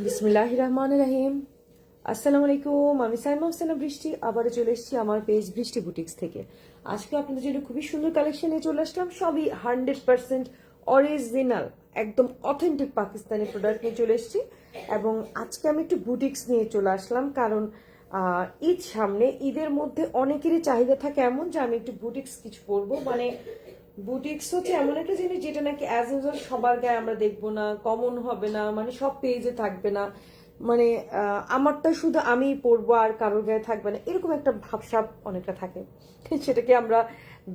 বিসমিল্লাহির রহমানির রহিম। আসসালামু আলাইকুম। আমি সাইমা হোসেনা বৃষ্টি আবারও চলে এসেছি আমার পেজ বৃষ্টি বুটিক্স থেকে। আজকে আপনাদের জন্য খুবই সুন্দর কালেকশন নিয়ে চলে আসলাম। সবই 100% অরিজিনাল, একদম অথেন্টিক পাকিস্তানি প্রোডাক্ট নিয়ে চলে এসেছি। এবং আজকে আমি একটু বুটিক্স নিয়ে চলে আসলাম, কারণ ঈদ সামনে। ঈদের মধ্যে অনেকেরই চাহিদা থাকে এমন যে আমি একটু বুটিক্স কিছু পরবো। মানে বুটিক্স হচ্ছে এমন একটা জিনিস যেটা নাকি অ্যাজ ইউজুয়াল সবার গায়ে আমরা দেখবো না, কমন হবে না, মানে সব পেজে থাকবে না, মানে আমারটা শুধু আমি পরবো আর কারোর গায়ে থাকবে না, এরকম একটা ভাবসাব অনেকটা থাকে। সেটাকে আমরা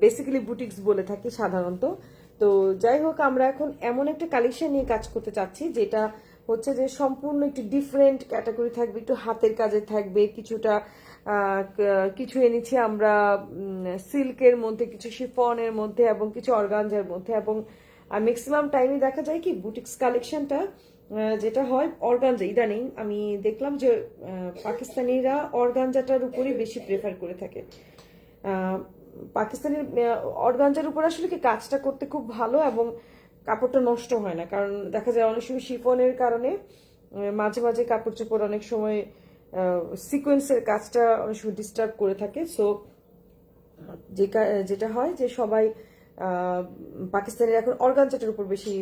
বেসিক্যালি বুটিক্স বলে থাকি সাধারণত। তো যাই হোক, আমরা এখন এমন একটা কালেকশন নিয়ে কাজ করতে চাচ্ছি যেটা হচ্ছে যে সম্পূর্ণ একটু ডিফারেন্ট ক্যাটাগরি থাকবে, একটু হাতের কাজে থাকবে, কিছুটা কিছু এনেছি আমরা সিল্কের মধ্যে, কিছু শিফনের মধ্যে এবং কিছু অর্গানজার মধ্যে। এবং ম্যাক্সিমাম টাইমে দেখা যায় কি বুটিক্স কালেকশনটা যেটা হয় অর্গানজা। ইদানিং আমি দেখলাম যে পাকিস্তানিরা অর্গানজাটার উপরই বেশি প্রেফার করে থাকে। পাকিস্তানের অর্গানজার উপর আসলে কি কাজটা করতে খুব ভালো এবং কাপড়টা নষ্ট হয় না, কারণ দেখা যায় অনেক সময় শিফনের কারণে মাঝে মাঝে কাপড় চোপড় অনেক সময় সিকোয়েন্সের কাজটা অনেক সময় ডিস্টার্ব করে থাকে। সো যেটা হয় যে সবাই পাকিস্তানের এখন অর্গানজাটার উপর বেশি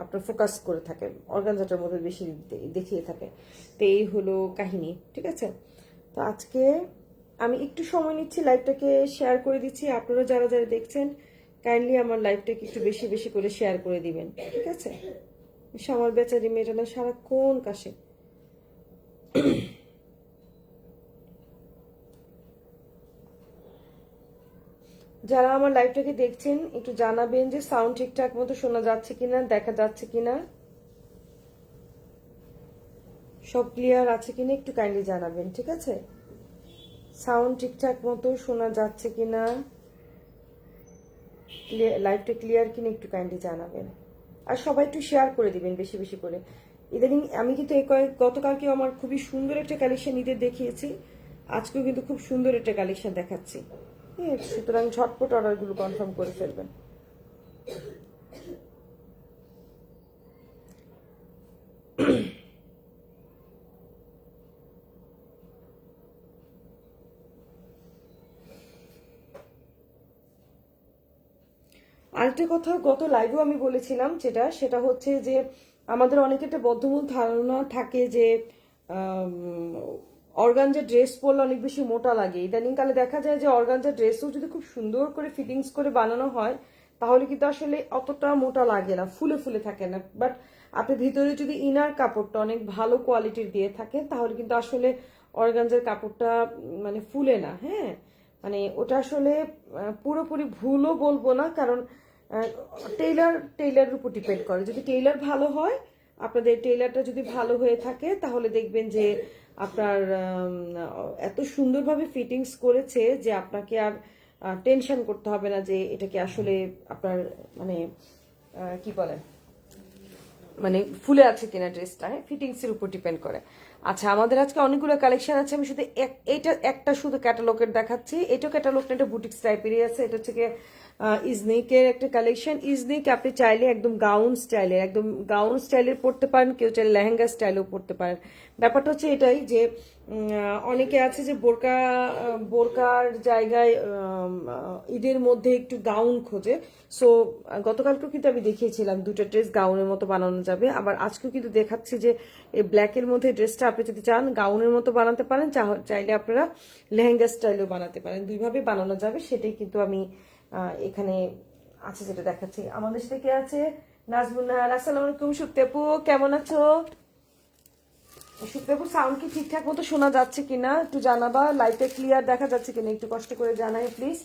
আপনার ফোকাস করে থাকে, অর্গানজাটার মধ্যে বেশি দেখিয়ে থাকে। তো এই হলো কাহিনী, ঠিক আছে। তো আজকে আমি একটু সময় নিচ্ছি, লাইভটাকে শেয়ার করে দিচ্ছি। আপনারা যারা যারা দেখছেন কাইন্ডলি আমার লাইভটাকে একটু বেশি বেশি করে শেয়ার করে দিবেন, ঠিক আছে। আমার বেচারি মেয়েটা না সারাক্ষণ কাশে। যারা আমার লাইভটাকে দেখছেন একটু জানাবেন যে সাউন্ড ঠিকঠাক মতো শোনা যাচ্ছে কিনা, দেখা যাচ্ছে কিনা, সব ক্লিয়ার আছে কিনা একটু কাইন্ডলি জানাবেন, ঠিক আছে। সাউন্ড ঠিকঠাক মতো শোনা যাচ্ছে কিনা, লাইভটা ক্লিয়ার কিনা একটু কাইন্ডলি জানাবেন। আর সবাই একটু শেয়ার করে দিবেন বেশি বেশি করে। ইদানিং আমি কিন্তু গতকালকেও আমার খুবই সুন্দর একটা কালেকশন ঈদের দেখিয়েছি, আজকেও কিন্তু খুব সুন্দর একটা কালেকশন দেখাচ্ছি। হ্যাঁ, সুতরাং ঝটপট অর্ডারগুলো কনফার্ম করে ফেলবেন। আরেকটা কথা গত লাইভেও আমি বলেছিলাম, সেটা হচ্ছে যে আমাদের অনেক একটা বদ্ধমূল ধারণা থাকে যে অর্গানজা ড্রেস পরলে অনেক বেশি মোটা লাগে। ইদানিংকালে দেখা যায় যে অর্গানজা ড্রেসও যদি খুব সুন্দর করে ফিটিংস করে বানানো হয় তাহলে কিন্তু আসলে অতটা মোটা লাগে না, ফুলে ফুলে থাকে না। বাট আপনি ভিতরে যদি ইনার কাপড়টা অনেক ভালো কোয়ালিটির দিয়ে থাকেন তাহলে কিন্তু আসলে অর্গানজার কাপড়টা মানে ফুলে না। হ্যাঁ, মানে ওটা আসলে পুরোপুরি ভুলও বলবো না, কারণ টেইলারের উপর ডিপেন্ড করে। যদি টেইলার ভালো হয়, আপনাদের টেইলারটা যদি ভালো হয়ে থাকে তাহলে দেখবেন যে আপনার এত সুন্দরভাবে ফিটিংস করেছে যে আপনাকে আর টেনশন করতে হবে না যে এটা কি আসলে আপনার মানে কি বলে মানে ফুলে আছে কিনা ড্রেসটা। হ্যাঁ, ফিটিংস এর উপর ডিপেন্ড করে। আচ্ছা, আমাদের আজকে অনেকগুলো কালেকশন আছে। আমি শুধু এটা একটা শুধু ক্যাটালগের দেখাচ্ছি। এটা ক্যাটালগ না, এটা বুটিক্স টাইপেরই আছে। এটা হচ্ছে ইজনিকের একটা কালেকশন। ইজনিক আপনি চাইলে একদম গাউন স্টাইলের পরতে পারেন, কেউ চাইলে লেহেঙ্গা স্টাইলেও পরতে পারেন। ব্যাপারটা হচ্ছে এটাই যে অনেকে আছে যে বোরকার জায়গায় ঈদের মধ্যে একটু গাউন খোঁজে। সো গতকালকেও কিন্তু আমি দেখিয়েছিলাম দুটো ড্রেস গাউনের মতো বানানো যাবে। আবার আজকেও কিন্তু দেখাচ্ছি যে এই ব্ল্যাকের মধ্যে ড্রেসটা আপনি যদি চান গাউনের মতো বানাতে পারেন, চাইলে আপনারা লেহেঙ্গা স্টাইলেও বানাতে পারেন। দুইভাবে বানানো যাবে, সেটাই কিন্তু আমি এখানে আছে যেটা দেখাচ্ছি। আমাদের সাথে কে আছে? নাজমুন নাহার। আসসালামু আলাইকুম সুপ্তেপু, কেমন আছো? সুপ্তেপুর সাউন্ড কি ঠিকঠাক মতো শোনা যাচ্ছে কিনা একটু জানাবা, লাইটে ক্লিয়ার দেখা যাচ্ছে কিনা একটু কষ্ট করে জানাই প্লিজ।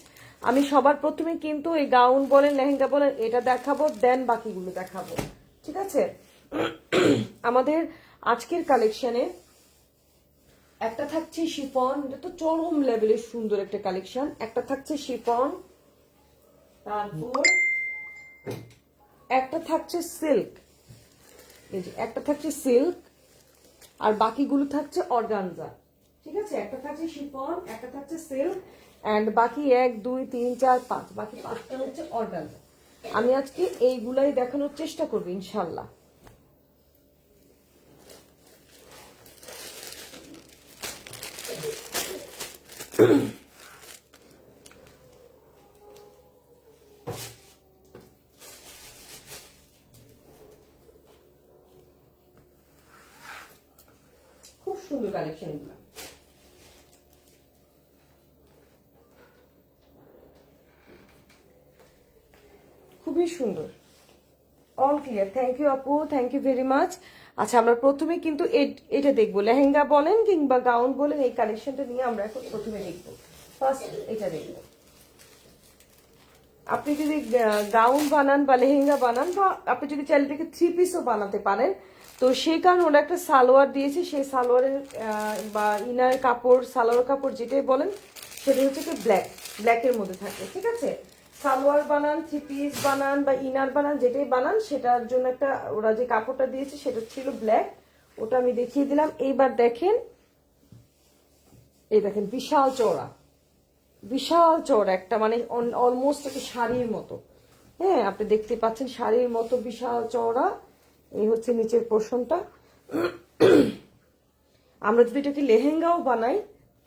আমি সবার প্রথমে কিন্তু এই গাউন বলেন লেহেঙ্গা বলেন এটা দেখাবো, দেন বাকিগুলো দেখাবো, ঠিক আছে। আমাদের আজকের কালেকশনে একটা থাকছে শিফন, এটা তো চরম লেভেলের সুন্দর একটা কালেকশন। একটা থাকছে শিফন, তারপর একটা থাকছে সিল্ক, এই যে একটা থাকছে সিল্ক, আর বাকিগুলো থাকছে অর্গানজা, ঠিক আছে। একটা থাকছে শিফন, একটা থাকছে সিল্ক, অ্যান্ড বাকি 1 2 3 4 5, বাকি 5টা হচ্ছে অর্গানজা। আমি আজকে এইগুলাই দেখানোর চেষ্টা করবো ইনশাল্লাহ। খুব সুন্দর কালেকশন এগুলো। খুবই সুন্দর, অল ক্লিয়ার। থ্যাংক ইউ আপু, থ্যাংক ইউ ভেরি মাচ। আচ্ছা, আমরা প্রথমে কিন্তু এটা দেখবো, লেহেঙ্গা বলেন কিংবা গাউন বলেন, এই কালেকশনটা নিয়ে আমরা এখন প্রথমে দেখবো। ফার্স্ট এটা দেখবো। আপনি যদি গাউন বানান বা লেহেঙ্গা বানান, বা আপনি যদি চাইলে থেকে 3 পিসও বানাতে পারেন, তো সেই কারণে ওরা একটা সালোয়ার দিয়েছে, সেই সালোয়ারের বা ইনার কাপড়, সালোয়ার কাপড় যেটাই বলেন, সেটা হচ্ছে কি ব্ল্যাকের মধ্যে থাকে, ঠিক আছে। সালোয়ার বানান, 3 পিস বানান বা ইনার বানান, যেটাই বানান, সেটার জন্য একটা ওরা যে কাপড়টা দিয়েছে সেটা ছিল ব্ল্যাক, ওটা আমি দেখিয়ে দিলাম। এইবার দেখেন, এই দেখেন বিশাল চওড়া, বিশাল চওড়া একটা, মানে অলমোস্ট একটা শাড়ির মতো। হ্যাঁ, আপনি দেখতে পাচ্ছেন শাড়ির মতো বিশাল চওড়া। এই হচ্ছে নিচের পোর্শনটা। আমরা যদি এটাকে লেহেঙ্গাও বানাই,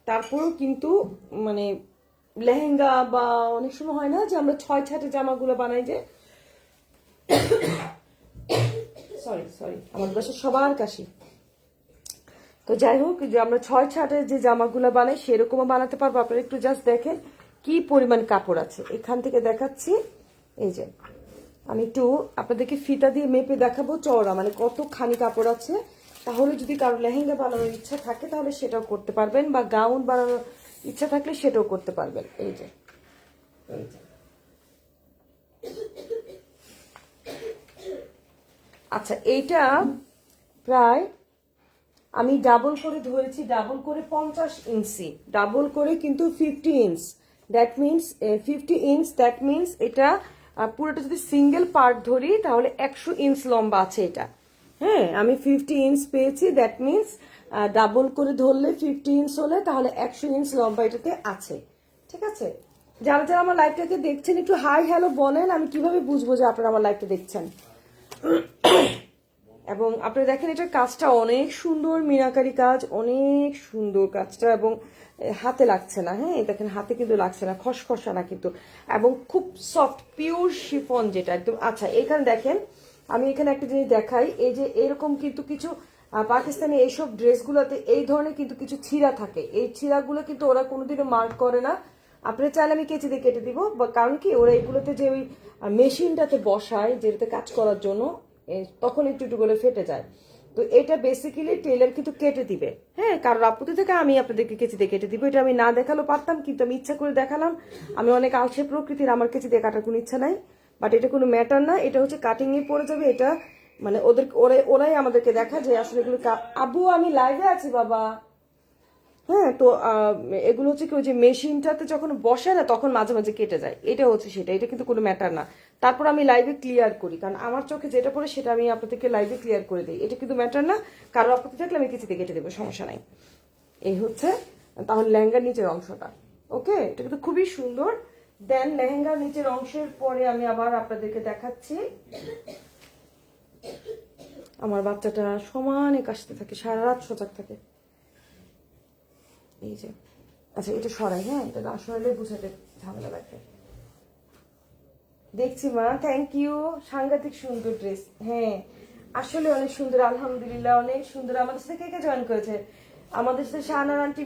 তারপরেও কিন্তু মানে লেহেঙ্গা বা অনেক সময় হয় না যে আমরা 6 ছাটে জামাগুলো বানাই, যে সরি আমার বাসায় সবার কাশি। তো যাই হোক, যে আমরা 6 ছাটের যে জামাগুলো বানাই সেরকমও বানাতে পারবো। আপনারা একটু জাস্ট দেখেন কি পরিমাণ কাপড় আছে। এখান থেকে দেখাচ্ছি, এই যে আমি একটু আপনাদেরকে ফিতা দিয়ে মেপে দেখাবো চওড়া, মানে কতখানি কাপড় আছে। তাহলে যদি কারো লেহেঙ্গা বানানোর ইচ্ছা থাকে তাহলে সেটাও করতে পারবেন, বা গাউন বানানোর ইচ্ছা থাকলে সেটাও করতে পারবেন। এই যে আচ্ছা, এইটা প্রায় আমি ডাবল করে ধরেছি, ডাবল করে 50 ইঞ্চি, ডাবল করে কিন্তু 50 inch, that means 50 inch, that means এটা পুরোটা যদি সিঙ্গেল পার্ট ধরি তাহলে 100 ইঞ্চ লম্বা আছে এটা। হ্যাঁ, আমি 50 ইঞ্চ পেয়েছি, দ্যাট মিনস ডাবল করে ধরলে 50 ইঞ্চ হলে তাহলে 100 ইঞ্চ লম্বা এটাতে আছে, ঠিক আছে। যারা যারা আমার লাইভটাকে দেখছেন একটু হাই হ্যালো বলেন, আমি কিভাবে বুঝবো যে আপনারা আমার লাইভটা দেখছেন। এবং আপনি দেখেন এটার কাজটা অনেক সুন্দর, মিনাকারি কাজ, অনেক সুন্দর কাজটা, এবং হাতে লাগছে না। হ্যাঁ, দেখেন হাতে কিন্তু লাগছে না, খসখসা না কিন্তু, এবং খুব সফট পিওর শিফন যেটা একদম। আচ্ছা, এখানে দেখেন, আমি এখানে একটা জিনিস দেখাই, এই যে এরকম কিন্তু কিছু পাকিস্তানি এইসব ড্রেসগুলোতে এই ধরনের কিন্তু কিছু ছিঁড়া থাকে, এই ছিঁড়াগুলো কিন্তু ওরা কোনোদিনও মার্ক করে না। আপনি চাইলে আমি কেচি দিয়ে কেটে দিব, কারণ কি ওরা এগুলোতে যে ওই মেশিনটাতে বসায় যেটাতে কাজ করার জন্য, তখন একটু একটু করে ফেটে যায়। তো এটা বেসিক্যালি টেলার কিন্তু কেটে দিবে। হ্যাঁ, কারোর আপত্তি থেকে আমি আপনাদেরকে কেচি দিয়ে কেটে দিব। এটা আমি না দেখালেও পারতাম, কিন্তু আমি ইচ্ছা করে দেখালাম। আমি অনেক আলসে প্রকৃতির, আমার কেচি দিয়ে কাটার কোনো ইচ্ছা নাই, বাট এটা কোনো ম্যাটার না, এটা হচ্ছে কাটিং এ পড়ে যাবে। এটা মানে ওরাই আমাদেরকে দেখা যে আসলে এগুলো। আবু আমি লাইভে আছি বাবা। হ্যাঁ, তো এগুলো হচ্ছে কি ওই যে মেশিনটাতে যখন বসে না তখন মাঝে মাঝে কেটে যায়, এটা হচ্ছে সেটা, এটা কিন্তু কোনো ম্যাটার না। তারপর আমি লাইভে ক্লিয়ার করি, কারণ আমার চোখে যেটা পড়ে সেটা আমি আপনাদেরকে লাইভে ক্লিয়ার করে দিই, এটা কিন্তু ম্যাটার না। কারো আপত্তি থাকলে আমি কিছুতে কেটে দেবো, সমস্যা নাই। এই হচ্ছে তাহলে লেহেঙ্গার নিচের অংশটা। ওকে, এটা কিন্তু খুবই সুন্দর। দেন লেহেঙ্গার নিচের অংশের পরে আমি আবার আপনাদেরকে দেখাচ্ছি। আমার বাচ্চাটা সমানে কাশতে থাকে, সারা রাত সজাগ থাকে। এই যে, আচ্ছা এটা সরাই, হ্যাঁ, এটা না সরাইলে বুঝাতে ঝামেলা লাগবে। দেখছি মা, থ্যাংক ইউ, সাংঘাতিক সুন্দর ড্রেস। হ্যাঁ, আসলে অনেক সুন্দর, আলহামদুলিল্লাহ অনেক সুন্দর। আমাদের সাথে কে কে জয়েন করেছে? আমাদের সাথে শাহানার আন্টি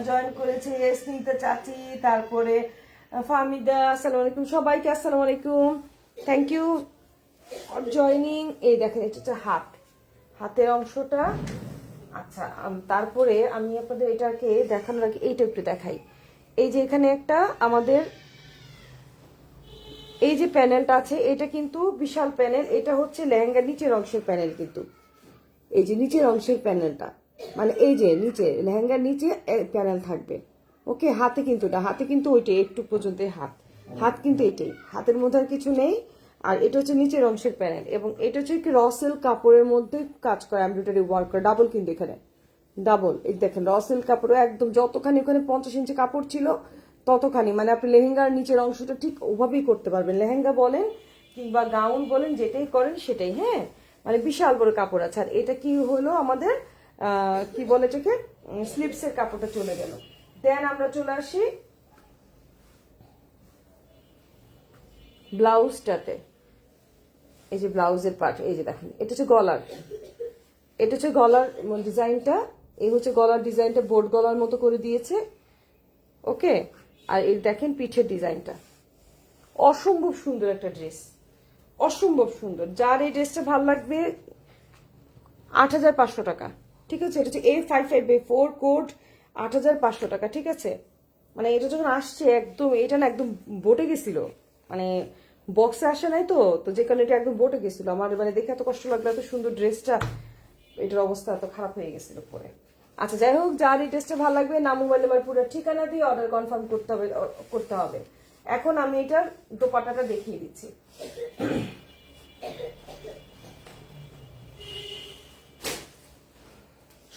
জয়েন করেছে, স্নিগ্ধা চাচি, তারপরে ফাহমিদা, আসসালামু আলাইকুম সবাইকে, আসসালামু আলাইকুম, থ্যাংক ইউ ফর জয়নিং। এই দেখেন এটা হচ্ছে হাতের অংশটা। আচ্ছা, তারপরে আমি আপনাদের এটাকে দেখানোর আগে এইটা একটু দেখাই। এই যে এখানে একটা আমাদের এই যে প্যানেলটা আছে, এটা কিন্তু বিশাল প্যানেল, এটা হচ্ছে লেহেঙ্গার নিচের অংশের প্যানেল। কিন্তু এই যে নিচের অংশের প্যানেলটা, মানে এই যে নিচে লেহেঙ্গার নিচে প্যানেল থাকবে। ওকে, হাতে কিন্তু না, হাতে কিন্তু ওইটাই একটু পর্যন্ত হাত কিন্তু এটাই, হাতের মধ্যে আর কিছু নেই। আর এটা হচ্ছে নিচের অংশের প্যানেল, এবং এটা হচ্ছে কি রসেল কাপড়ের মধ্যে কাজ করে, এমব্রয়ডারি ওয়ার্ক করে, ডাবল কিন্তু এখানে ডাবল। এই দেখেন রসেল কাপড় একদম, যতখানি ওখানে 50 ইঞ্চি কাপড় ছিল ততখানি, মানে আপনি লেহেঙ্গার নিচের অংশটা ঠিক ওভাবেই করতে পারবেন, লেহেঙ্গা বলেন কিংবা গাউন বলেন, যেটাই করেন সেটাই। হ্যাঁ, মানে বিশাল বড় কাপড় আছে। আর এটা কি হলো আমাদের কি বলে এটাকে, স্লিপসের কাপড়টা চলে গেল। দেন আমরা চলে আসি ব্লাউজটাতে। এই যে ব্লাউজের পার্ট, এই যে দেখেন এটা হচ্ছে গলার, এটা হচ্ছে গলার ডিজাইনটা, এই হচ্ছে গলার ডিজাইনটা বোর্ড গলার মতো করে দিয়েছে। ওকে, আর এই দেখেন পিঠের ডিজাইনটা, অসম্ভব সুন্দর একটা ড্রেস, অসম্ভব সুন্দর। যার এই ড্রেসটা ভালো লাগবে 8,500 টাকা, ঠিক আছে। এটা হচ্ছে A55A4 কোড, 8,500 টাকা, ঠিক আছে। মানে এটা যখন আসছে একদম, এটা না একদম বটে গেছিল, মানে বক্সে আসে নাই তো, তো যে কারণে এটা একদম বটে গেছিল আমার, মানে দেখে এত কষ্ট লাগলো, এত সুন্দর ড্রেসটা, এটার অবস্থা এত খারাপ হয়ে গেছিল পরে। আচ্ছা যাই হোক, যার এই ড্রেসটা ভালো লাগবে নাম, মোবাইল নাম্বার, পুরো ঠিকানা দিয়ে অর্ডার কনফার্ম করতে হবে। এখন আমি এটার দোপাট্টাটা দেখিয়ে দিচ্ছি।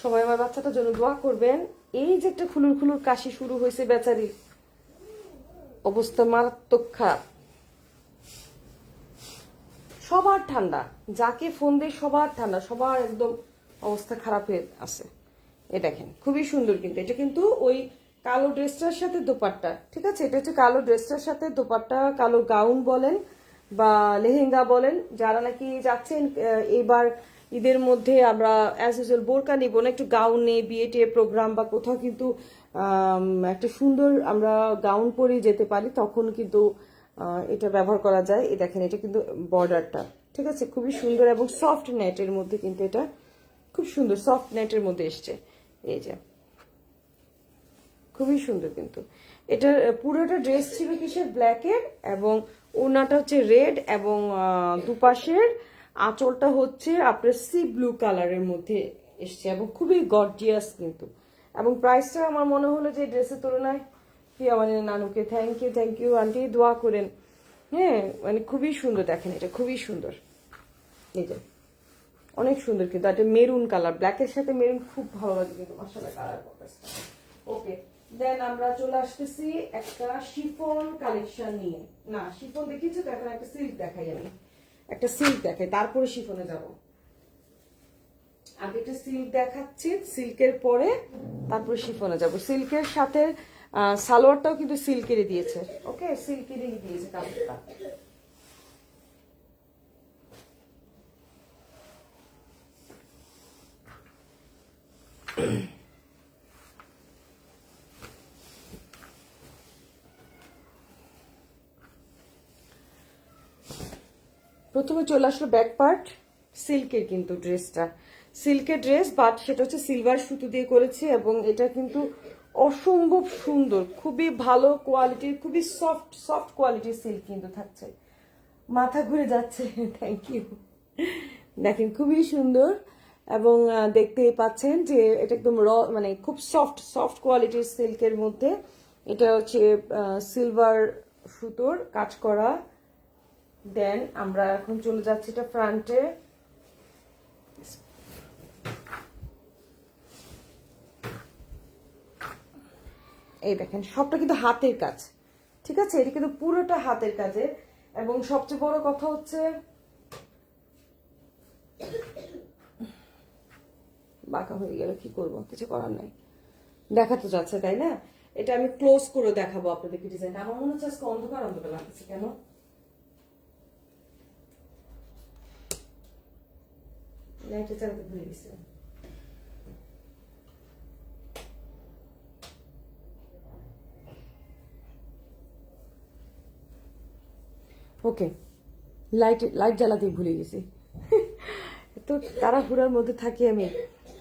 সবাই আমার বাচ্চাটার জন্য দোয়া করবেন। এই যে একটা খুলুর খুলুর কাশি শুরু হয়েছে, বেচারির অবস্থা মারাত্মক খারাপ, সবার ঠান্ডা, যাকে ফোন দেয় সবার ঠান্ডা, সবার একদম অবস্থা খারাপ হয়ে আছে। এ দেখেন খুবই সুন্দর, কিন্তু এটা কিন্তু ওই কালো ড্রেসটার সাথে দোপাট্টা, ঠিক আছে। এটা হচ্ছে কালো ড্রেসটার সাথে দোপাট্টা, কালো গাউন বলেন বা লেহেঙ্গা বলেন, যারা নাকি যাচ্ছেন এবার ঈদের মধ্যে আমরা অ্যাজ ইউজুয়াল বোরকা নিব না, একটু গাউন নিয়ে বিয়ে টিয়ে প্রোগ্রাম বা কোথাও কিন্তু একটা সুন্দর আমরা গাউন পরে যেতে পারি, তখন কিন্তু এটা ব্যবহার করা যায়। এই দেখেন এটা কিন্তু বর্ডারটা, ঠিক আছে, খুবই সুন্দর এবং সফট নেটের মধ্যে, কিন্তু এটা খুব সুন্দর সফট নেটের মধ্যে এসছে। এই যে খুবই সুন্দর, কিন্তু এটার পুরোটা ড্রেস ছিল কিসের, ব্ল্যাকের, এবং ওড়নাটা হচ্ছে রেড, এবং দুপাশের আঁচলটা হচ্ছে আপনার সি ব্লু কালারের মধ্যে এসছে, এবং খুবই গর্জিয়াস কিন্তু। এবং প্রাইসটা আমার মনে হলো যে ড্রেসের তুলনায়, কি আমার নানুকে থ্যাংক ইউ আন্টি, দোয়া করেন। হ্যাঁ, মানে খুবই সুন্দর, দেখেন এটা খুবই সুন্দর, এই যে অনেক সুন্দর, কিন্তু একটা মেরুন কালার, ব্ল্যাকের সাথে মেরুন খুব ভালো লাগে কিন্তু মাশাআল্লাহ কালার কন্ট্রাস্ট। ওকে, দেন আমরা চলে আসতেছি একটা শিফন কালেকশন নিয়ে। না শিফন দেখিয়েছি তো, এখন একটা সিল্ক দেখাই, আমি একটা সিল্ক দেখাই, তারপরে শিফনে যাব। আগে একটা সিল্ক দেখাচ্ছি, সিল্কের পরে তারপরে শিফনে যাব। সিল্কের সাথে সালোয়ারটাও কিন্তু সিল্কেরই দিয়েছে, ওকে, সিল্কেরই দিয়েছে কাপড়টা। প্রথমে চলে আসলো ব্যাক পার্ট, সিল্কের কিন্তু ড্রেসটা, সিল্কের ড্রেস, বাট সেটা হচ্ছে সিলভার সুতো দিয়ে করেছে, এবং এটা কিন্তু অসম্ভব সুন্দর, খুবই ভালো কোয়ালিটির, খুবই সফট কোয়ালিটির সিল্ক কিন্তু থাকছে। মাথা ঘুরে যাচ্ছে, থ্যাংক ইউ। দেখেন খুবই সুন্দর, এবং দেখতেই পাচ্ছেন যে এটা একদম মানে খুব সফট কোয়ালিটির সিল্কের মধ্যে, এটা হচ্ছে সিলভার সুতোর কাজ করা। দেন আমরা এখন চলে যাচ্ছি এটা ফ্রন্টে, এই দেখেন সবটা কিন্তু হাতের কাজ, ঠিক আছে, এটা কিন্তু পুরোটা হাতের কাজে। এবং সবচেয়ে বড় কথা হচ্ছে, বাঁকা হয়ে গেল, কি করব, কিছু করার নাই, দেখাতে যাচ্ছে তাই না। এটা আমি ক্লোজ করে দেখাবো আপনাদেরকে ডিজাইনটা। আমার মনে হচ্ছে আজকে অন্ধকার অন্ধকার লাগছে, কেন লাইটটা চালাতে ভুলে গেছে। ওকে, লাইট জ্বালাতে ভুলে গেছি, তো তাড়াহুড়ার মধ্যে থাকি আমি।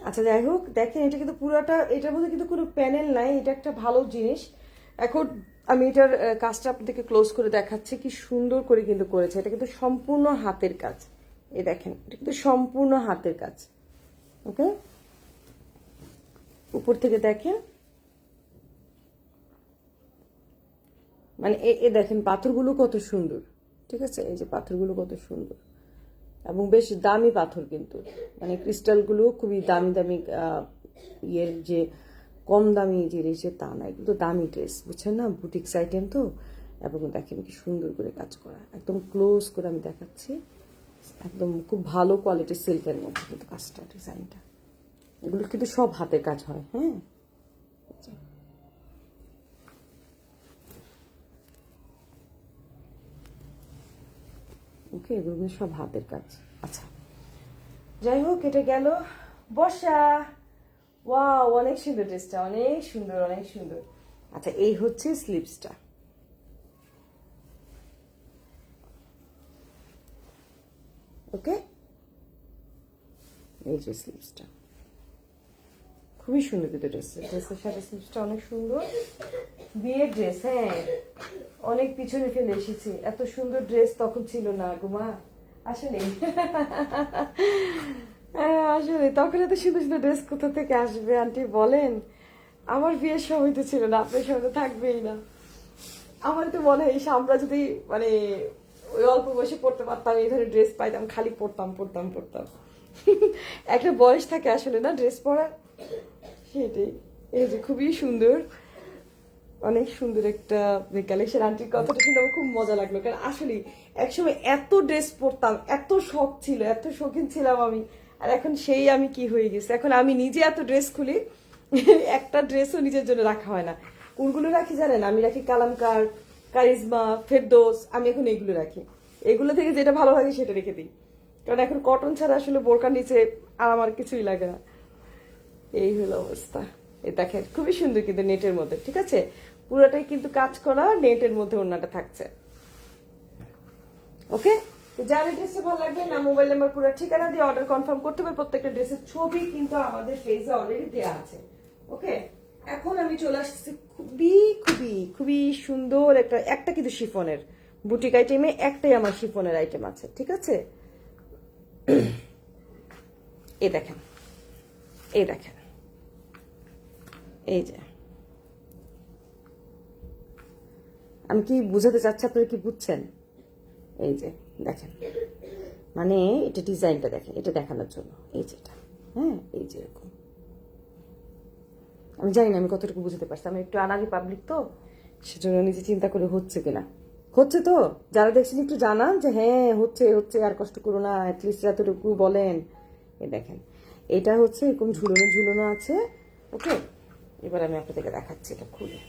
আচ্ছা যাই হোক, দেখেন এটা কিন্তু পুরোটা, এটার মধ্যে কিন্তু কোনো প্যানেল নাই, এটা একটা ভালো জিনিস। এখন আমি এটার কাজটা আপনাদেরকে ক্লোজ করে দেখাচ্ছি, কি সুন্দর করে কিন্তু করেছে। এটা কিন্তু সম্পূর্ণ হাতের কাজ, এই দেখেন এটা কিন্তু সম্পূর্ণ হাতের কাজ। ওকে, উপর থেকে দেখেন, মানে এ দেখেন পাথরগুলো কত সুন্দর, ঠিক আছে, এই যে পাথরগুলো কত সুন্দর, এবং বেশ দামি পাথর কিন্তু, মানে ক্রিস্টালগুলো খুবই দামি দামি, ইয়ের যে কম দামি জিনিস তা না, এগুলো দামি ড্রেস, বুঝছেন না, বুটিক্স আইটেম তো। এবং দেখেন কি সুন্দর করে কাজ করা, একদম ক্লোজ করে আমি দেখাচ্ছি, একদম খুব ভালো কোয়ালিটির সিল্কের মধ্যে কিন্তু কাজটা, ডিজাইনটা, এগুলো কিন্তু সব হাতের কাজ হয়। হ্যাঁ, ওকে, এগুলো কিন্তু সব হাতের কাজ। আচ্ছা, যাই হোক, এটা গেল বর্ষা। ওয়াও, অনেক সুন্দর ড্রেসটা, অনেক সুন্দর, অনেক সুন্দর। আচ্ছা, এই হচ্ছে স্লিভসটা। ওকে, এই যে স্লিভসটা খুবই সুন্দর কিন্তু ড্রেসের সাথে স্লিভসটা অনেক সুন্দর। বিয়ের ড্রেস, হ্যাঁ, অনেক পিছনে ফেলে এসেছি। এত সুন্দর ড্রেস তখন ছিল না গোমা, আসলে আসলে তখন এত সুন্দর সুন্দর ড্রেস কোথা থেকে আসবে আন্টি বলেন? আমার বিয়ের সময় তো ছিল না, আপনার সময় তো থাকবেই না। আমার তো মনে হয় আমরা যদি মানে ওই অল্প বয়সে পড়তে পারতাম, এই ধরনের ড্রেস পাইতাম, খালি পড়তাম পড়তাম পড়তাম। একটা বয়স থাকে আসলে না ড্রেস পরার, সেটাই। এই যে খুবই সুন্দর, অনেক সুন্দর একটা কালেকশন। আন্টির কথাটা শুনে আমার খুব মজা লাগলো, কারণ আসলে একসময় এত ড্রেস পরতাম, এত শখ ছিল, এত শৌখিন ছিলাম আমি। আর এখন সেই আমি কি হয়ে গেছে, এখন আমি নিজে এত ড্রেস খুলি, একটা ড্রেসও নিজের জন্য রাখা হয় না। কোনগুলো রাখি জানেন? আমি রাখি কালামকার, কারিজমা, ফেরদৌস, আমি এখন এগুলো রাখি। এগুলো থেকে যেটা ভালো লাগে সেটা রেখে দিই, কারণ এখন কটন ছাড়া আসলে বোরকার নিচে আর আমার কিছুই লাগে না। এই হলো অবস্থা। এ দেখেন খুবই সুন্দর কিন্তু নেটের মধ্যে, ঠিক আছে? পুরোটাই কিন্তু কাজ করা, নেটের মধ্যে ওড়নাটা থাকছে। ওকে, তো যার ড্রেসে ভালো লাগবে না, মোবাইল নাম্বার, পুরো ঠিকানা দিয়ে অর্ডার কনফার্ম করতে হবে। প্রত্যেকটা ড্রেসের ছবি কিন্তু আমাদের পেজে অলরেডি দেওয়া আছে। ওকে, এখন আমি চলে আসছি খুবই খুবই খুবই সুন্দর একটা কিন্তু শিফনের বুটিক আইটেমে, একটাই আমার শিফনের আইটেম আছে, ঠিক আছে? এই দেখেন, এই দেখেন, এই যে আমি কি বুঝাতে চাচ্ছি, আপনারা কি বুঝছেন? এই যে দেখেন, মানে এটা ডিজাইনটা দেখেন, এটা দেখানোর জন্য এই যেটা, হ্যাঁ, এই যে এরকম। আমি জানি না আমি কতটুকু বুঝতে পারছি, আমি একটু আনারি পাবলিক তো, সেজন্য নিজে চিন্তা করে হচ্ছে কিনা। হচ্ছে তো? যারা দেখছেন একটু জানান যে হ্যাঁ হচ্ছে হচ্ছে, আর কষ্ট করো না, অ্যাটলিস্ট এতটুকু বলেন। এই দেখেন, এটা হচ্ছে এরকম ঝুলনো ঝুলনো আছে। ওকে, এবার আমি আপনাদেরকে দেখাচ্ছি এটা খুলে।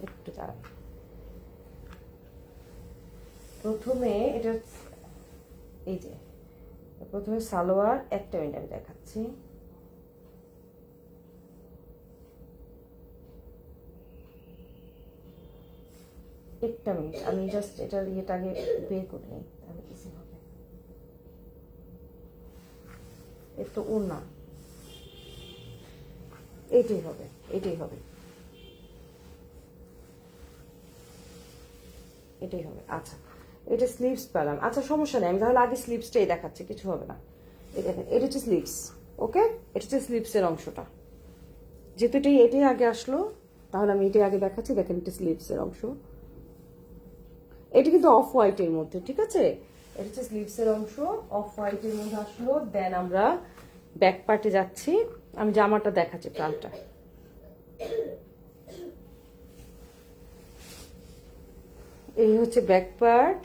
একটু দাঁড়ান, প্রথমে এটা, এই যে প্রথমে সালোয়ার, একটা মিনিট আমি দেখাচ্ছি। একটা মিনিট, আমি জাস্ট এটার ইয়েটা আগে বের করে নিই, তাহলে ইজি হবে। একটু ওড়না, এটাই হবে, এটাই হবে, এটাই হবে। আচ্ছা, এটা স্লিভস পেলাম। আচ্ছা, সমস্যা নেই, আমি তাহলে আগে স্লিভসটাই দেখাচ্ছি, কিছু হবে না। এই দেখেন, এটা হচ্ছে স্লিভস। ওকে, এটা হচ্ছে স্লিভসের অংশটা। যেহেতু এটাই আগে আসলো, তাহলে আমি এটাই আগে দেখাচ্ছি। দেখেন, এটা স্লিভসের অংশ। এটা কিন্তু অফ হোয়াইটের মধ্যে, ঠিক আছে? এটা হচ্ছে স্লিভসের অংশ, অফ হোয়াইটের মধ্যে আসলো। দেন আমরা ব্যাক পার্টে যাচ্ছি, আমি জামাটা দেখাচ্ছি, ফ্রন্টটা। এই হচ্ছে ব্যাক পার্ট,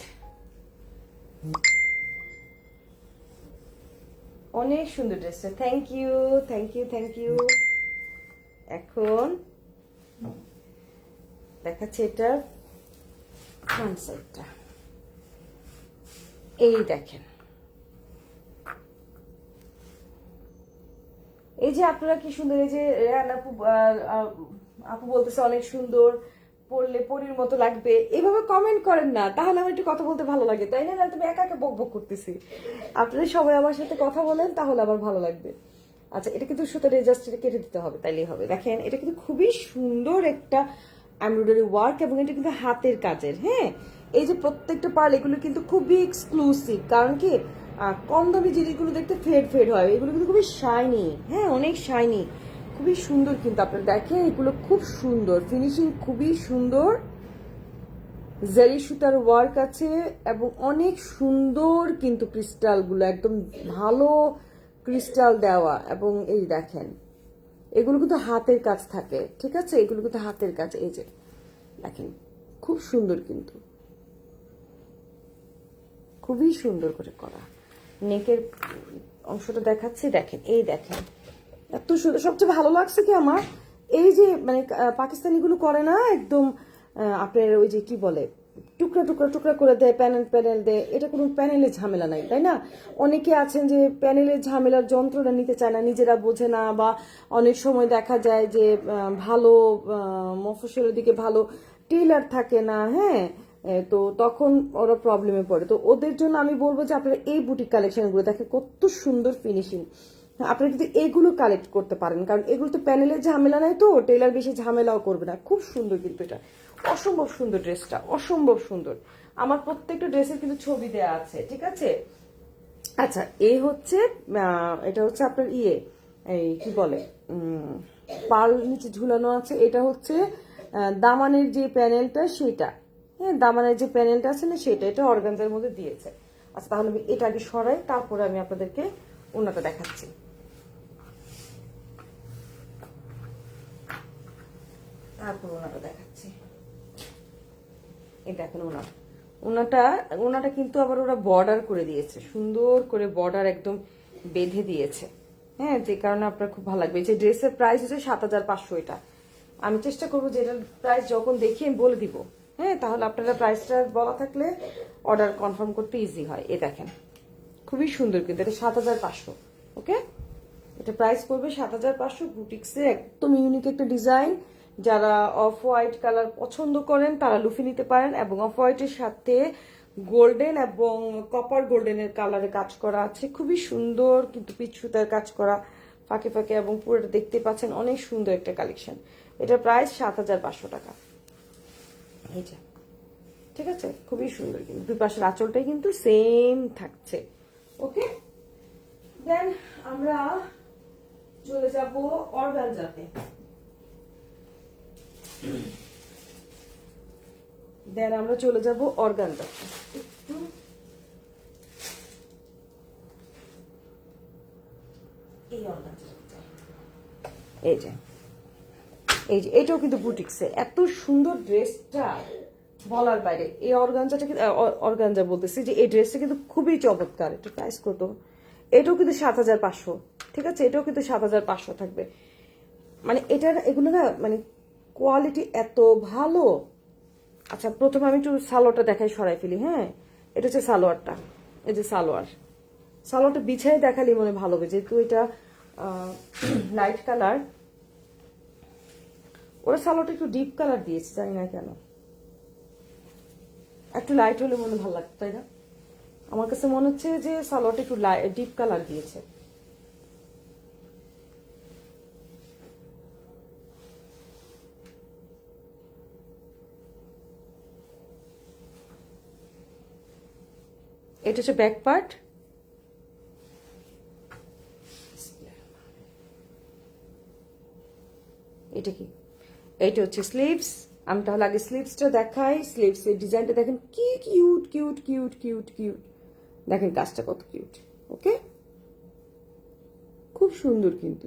অনেক সুন্দর ড্রেসটা। Thank you, thank you, thank you. এখন দেখাচ্ছে এটা ফ্রন্ট সাইডটা। এই দেখেন, এই যে আপনারা কি সুন্দর, এই যে আপু আপু বলতেছে অনেক সুন্দর, পড়লে পরীর মতো লাগবে, এভাবে কমেন্ট করেন না, তাহলে আমার একটু কথা বলতে ভালো লাগে, তাই না? তুমি একা একা বক বক করতেছি। আপনারা সবাই আমার সাথে কথা বলেন, তাহলে আমার ভালো লাগবে। আচ্ছা, এটা কিন্তু সুতরাং জাস্ট এটা কেটে দিতে হবে, তাইলেই হবে। দেখেন, এটা কিন্তু খুবই সুন্দর একটা এমব্রয়ডারি ওয়ার্ক, এবং এটা কিন্তু হাতের কাজের। হ্যাঁ, এই যে প্রত্যেকটা পার্ল, এগুলো কিন্তু খুবই এক্সক্লুসিভ, কারণ কি কম দামি জিনিসগুলো দেখতে ফেড ফেড হয়, এগুলো কিন্তু খুবই শাইনি। হ্যাঁ, অনেক শাইনি, খুবই সুন্দর কিন্তু। আপনারা দেখেন, এগুলো খুব সুন্দর, ফিনিশিং খুবই সুন্দর, জারি সুতার ওয়ার্ক আছে, এবং অনেক সুন্দর কিন্তু ক্রিস্টালগুলো একদম ভালো ক্রিস্টাল দেওয়া। এবং এই দেখেন, এগুলো কিন্তু হাতের কাজ থাকে, ঠিক আছে? এগুলো কিন্তু হাতের কাজ। এই যে দেখেন, খুব সুন্দর কিন্তু, খুবই সুন্দর করে করা। নেকের অংশটা দেখাচ্ছি, দেখেন, এই দেখেন, এত সুন্দর। সবচেয়ে ভালো লাগছে কি আমার, এই যে মানে পাকিস্তানিগুলো করে না একদম আপনার ওই যে কি বলে টুকরা টুকরা টুকরা করে দেয়, প্যানেল প্যানেল দেয়, এটা কোনো প্যানেলের ঝামেলা নাই, তাই না? অনেকে আছেন যে প্যানেলের ঝামেলার যন্ত্রটা নিতে চায় না, নিজেরা বোঝে না, বা অনেক সময় দেখা যায় যে ভালো মফস্বলের দিকে ভালো টেলার থাকে না, হ্যাঁ, তো তখন ওরা প্রবলেমে পড়ে। তো ওদের জন্য আমি বলবো যে আপনারা এই বুটিক কালেকশনগুলো দেখেন কত সুন্দর ফিনিশিং। আপনারা কিন্তু এগুলো কালেক্ট করতে পারেন, কারণ এগুলো তো প্যানেলের ঝামেলা নাই, তো টেলার বেশি ঝামেলাও করবে না। খুব সুন্দর কিন্তু এটা, অসম্ভব সুন্দর ড্রেসটা, অসম্ভব সুন্দর। আমার প্রত্যেকটা ড্রেসের কিন্তু ছবি দেয়া আছে, ঠিক আছে? আচ্ছা, এই হচ্ছে এটা হচ্ছে আপনার এই কি বলে পার্ল নিচে ঝুলানো আছে। এটা হচ্ছে দামানের যে প্যানেলটা সেটা, হ্যাঁ, দামানের যে প্যানেলটা আছে না সেটা, এটা অর্গানজার মধ্যে দিয়েছে। আচ্ছা, তাহলে আমি এটা আগে সরাই, তারপরে আমি আপনাদেরকে ওনাটা দেখাচ্ছি। তারপর ওনাটা দেখাচ্ছি। এই দেখেন ওনাটা কিন্তু আবার ওরা বর্ডার করে দিয়েছে, সুন্দর করে বর্ডার একদম বেঁধে দিয়েছে, হ্যাঁ, যে কারণে আপনার খুব ভালো লাগবে। যে ড্রেসের প্রাইস হচ্ছে 7,500। এটা আমি চেষ্টা করবো যে এটার প্রাইস যখন দেখি আমি বলে দিব, হ্যাঁ, তাহলে আপনারা প্রাইসটা বলা থাকলে অর্ডার কনফার্ম করতে ইজি হয়। এ দেখেন খুবই সুন্দর কিন্তু, এটা 7,500। ওকে, এটা প্রাইস পড়বে 7,500। বুটিক্সের একদম ইউনিক একটা ডিজাইন। যারা অফ হোয়াইট কালার পছন্দ করেন তারা লুফে নিতে পারেন, এবং অফ হোয়াইটের সাথে গোল্ডেন এবং কপার গোল্ডেনের কালারে কাজ করা আছে, খুবই সুন্দর কিন্তু পিচ সুতার কাজ করা ফাঁকে ফাঁকে, এবং পুরোটা দেখতে পাচ্ছেন অনেক সুন্দর একটা কালেকশন। এটার প্রাইস 7,500 টাকা। এই যে, ঠিক আছে, খুবই সুন্দর কিন্তু দুই পাশের আঁচলটাই কিন্তু সেম থাকছে। ওকে, দেন আমরা চলে যাব অর্গানজাতে। এই যে এটাও কিন্তু বুটিক্সে, এত সুন্দর ড্রেসটা বলার বাইরে। এই অর্গানজাটা কিন্তু অর্গানজা বলতেছি যে এই ড্রেসটা কিন্তু খুবই চমৎকার। এটা প্রাইস কত? এটাও কিন্তু 7,500, ঠিক আছে, এটাও কিন্তু 7,500 থাকবে। মানে এগুলো না মানে কোয়ালিটি এত ভালো। আচ্ছা, প্রথমে আমি একটু সালোয়ারটা দেখাই, সরাই ফেলি, হ্যাঁ। এটা হচ্ছে সালোয়ারটা, এই যে সালোয়ারটা বিছাই দেখালি মনে ভালো হবে, যেহেতু এটা লাইট কালার। ওরা সালোয়ারটা একটু ডিপ কালার দিয়েছে, জানি না কেন, একটু লাইট হলে মনে ভালো লাগতো, তাই না? আমার কাছে মনে হচ্ছে যে সালোয়ারটা একটু ডিপ কালার দিয়েছে। এটা হচ্ছে ব্যাক পার্ট। এটা কি? এইটা হচ্ছে স্লিভস। আমি তাহলে আগে স্লিভসটা দেখাই। স্লিভস এর ডিজাইনটা দেখেন কি cute cute cute cute cute, দেখেন কাজটা কত কিউট। ওকে, খুব সুন্দর কিন্তু,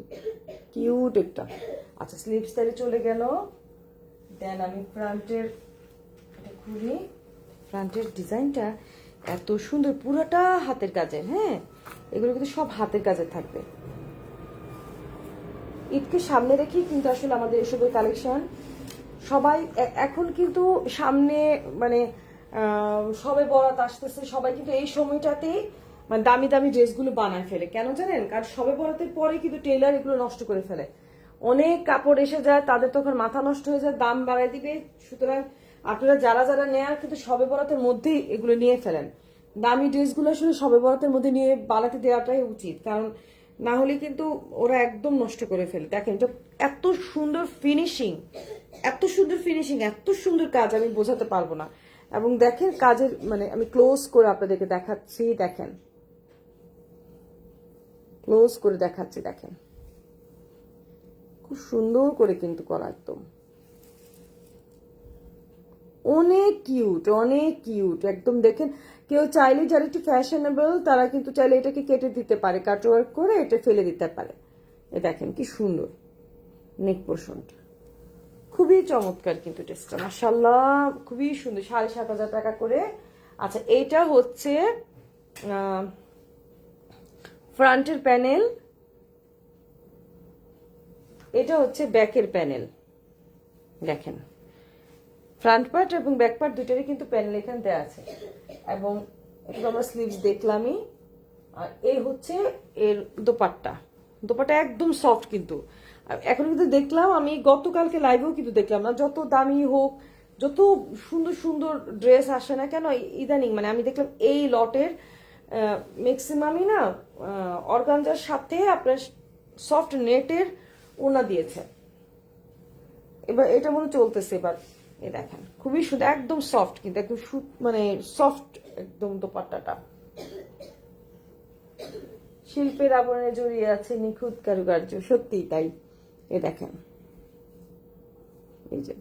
কিউট একটা। আচ্ছা, স্লিভস তাহলে চলে গেল। দেন আমি ফ্রন্টের খুলি। ফ্রন্টের ডিজাইনটা এত সুন্দর, পুরোটা হাতের কাজের, হ্যাঁ, এগুলো কিন্তু সব হাতের কাজের থাকবে। ঈদকে সামনে রেখেই কিন্তু আসলে আমাদের এসবের কালেকশন। সবাই এখন কিন্তু সামনে মানে সবে বরাত আসতেছে, সবাই কিন্তু এই সময়টাতেই মানে দামি দামি ড্রেসগুলো বানায় ফেলে। কেন জানেন? কারণ সবে বরাতের পরে কিন্তু টেলার এগুলো নষ্ট করে ফেলে, অনেক কাপড় এসে যায়, তাদের তখন মাথা নষ্ট হয়ে যায়, দাম বাড়ায় দিবে। সুতরাং আপনারা যারা যারা নেয়ার কিন্তু সবে বরাতের মধ্যেই এগুলো নিয়ে ফেলেন। দামি ড্রেসগুলো আসলে সবে বরাতের মধ্যে নিয়ে বানাতে দেওয়াটাই উচিত, কারণ না হলে কিন্তু ওরা একদম নষ্ট করে ফেলে। দেখেন এটা এত সুন্দর ফিনিশিং, এত সুন্দর ফিনিশিং, এত সুন্দর কাজ, আমি বোঝাতে পারবো না। এবং দেখেন কাজের মানে আমি ক্লোজ করে আপনাদেরকে দেখাচ্ছি, দেখেন ক্লোজ করে দেখাচ্ছি, দেখেন খুব সুন্দর করে কিন্তু করা, একদম অনেক কিউট, অনেক কিউট একদম। দেখেন কেউ চাইলে যারা একটু ফ্যাশনেবল তারা কিন্তু চাইলে এটাকে কেটে দিতে পারে, কাটওয়ার্ক করে এটা ফেলে দিতে পারে। এ দেখেন কি সুন্দর নেক পোর্শনটা, খুবই চমৎকার কিন্তু ড্রেসটা, মাশাআল্লাহ খুবই সুন্দর। 7,500 টাকা করে। আচ্ছা, এইটা হচ্ছে ফ্রন্টের প্যানেল, এটা হচ্ছে ব্যাকের প্যানেল, দেখেন ফ্রন্ট পার্ট এবং ব্যাক পার্ট দুইটারই কিন্তু প্যানেল এখানে দেওয়া আছে। এবং একটু আমরা স্লিভস দেখলামই। আর এই হচ্ছে এর দোপাট্টা, দোপাট্টা একদম সফট কিন্তু। এখন কিন্তু দেখলাম, আমি গতকালকে লাইভেও কিন্তু দেখলাম না, যত দামি হোক, যত সুন্দর সুন্দর ড্রেস আসে না কেন ইদানিং, মানে আমি দেখলাম এই লটের ম্যাক্সিমামই না অর্গানজার সাথে আপনার সফট নেটের ওনা দিয়েছে। এবার এটা মনে চলতেছে এবার। এই দেখেন খুবই সুন্দর, একদম সফট কিন্তু, একদম মানে সফট একদম দোপাট্টাটা। শিল্পের আবরণে জড়িয়ে আছে নিখুঁত কারুকার্য, সত্যি তাই। এ দেখেন, এই যে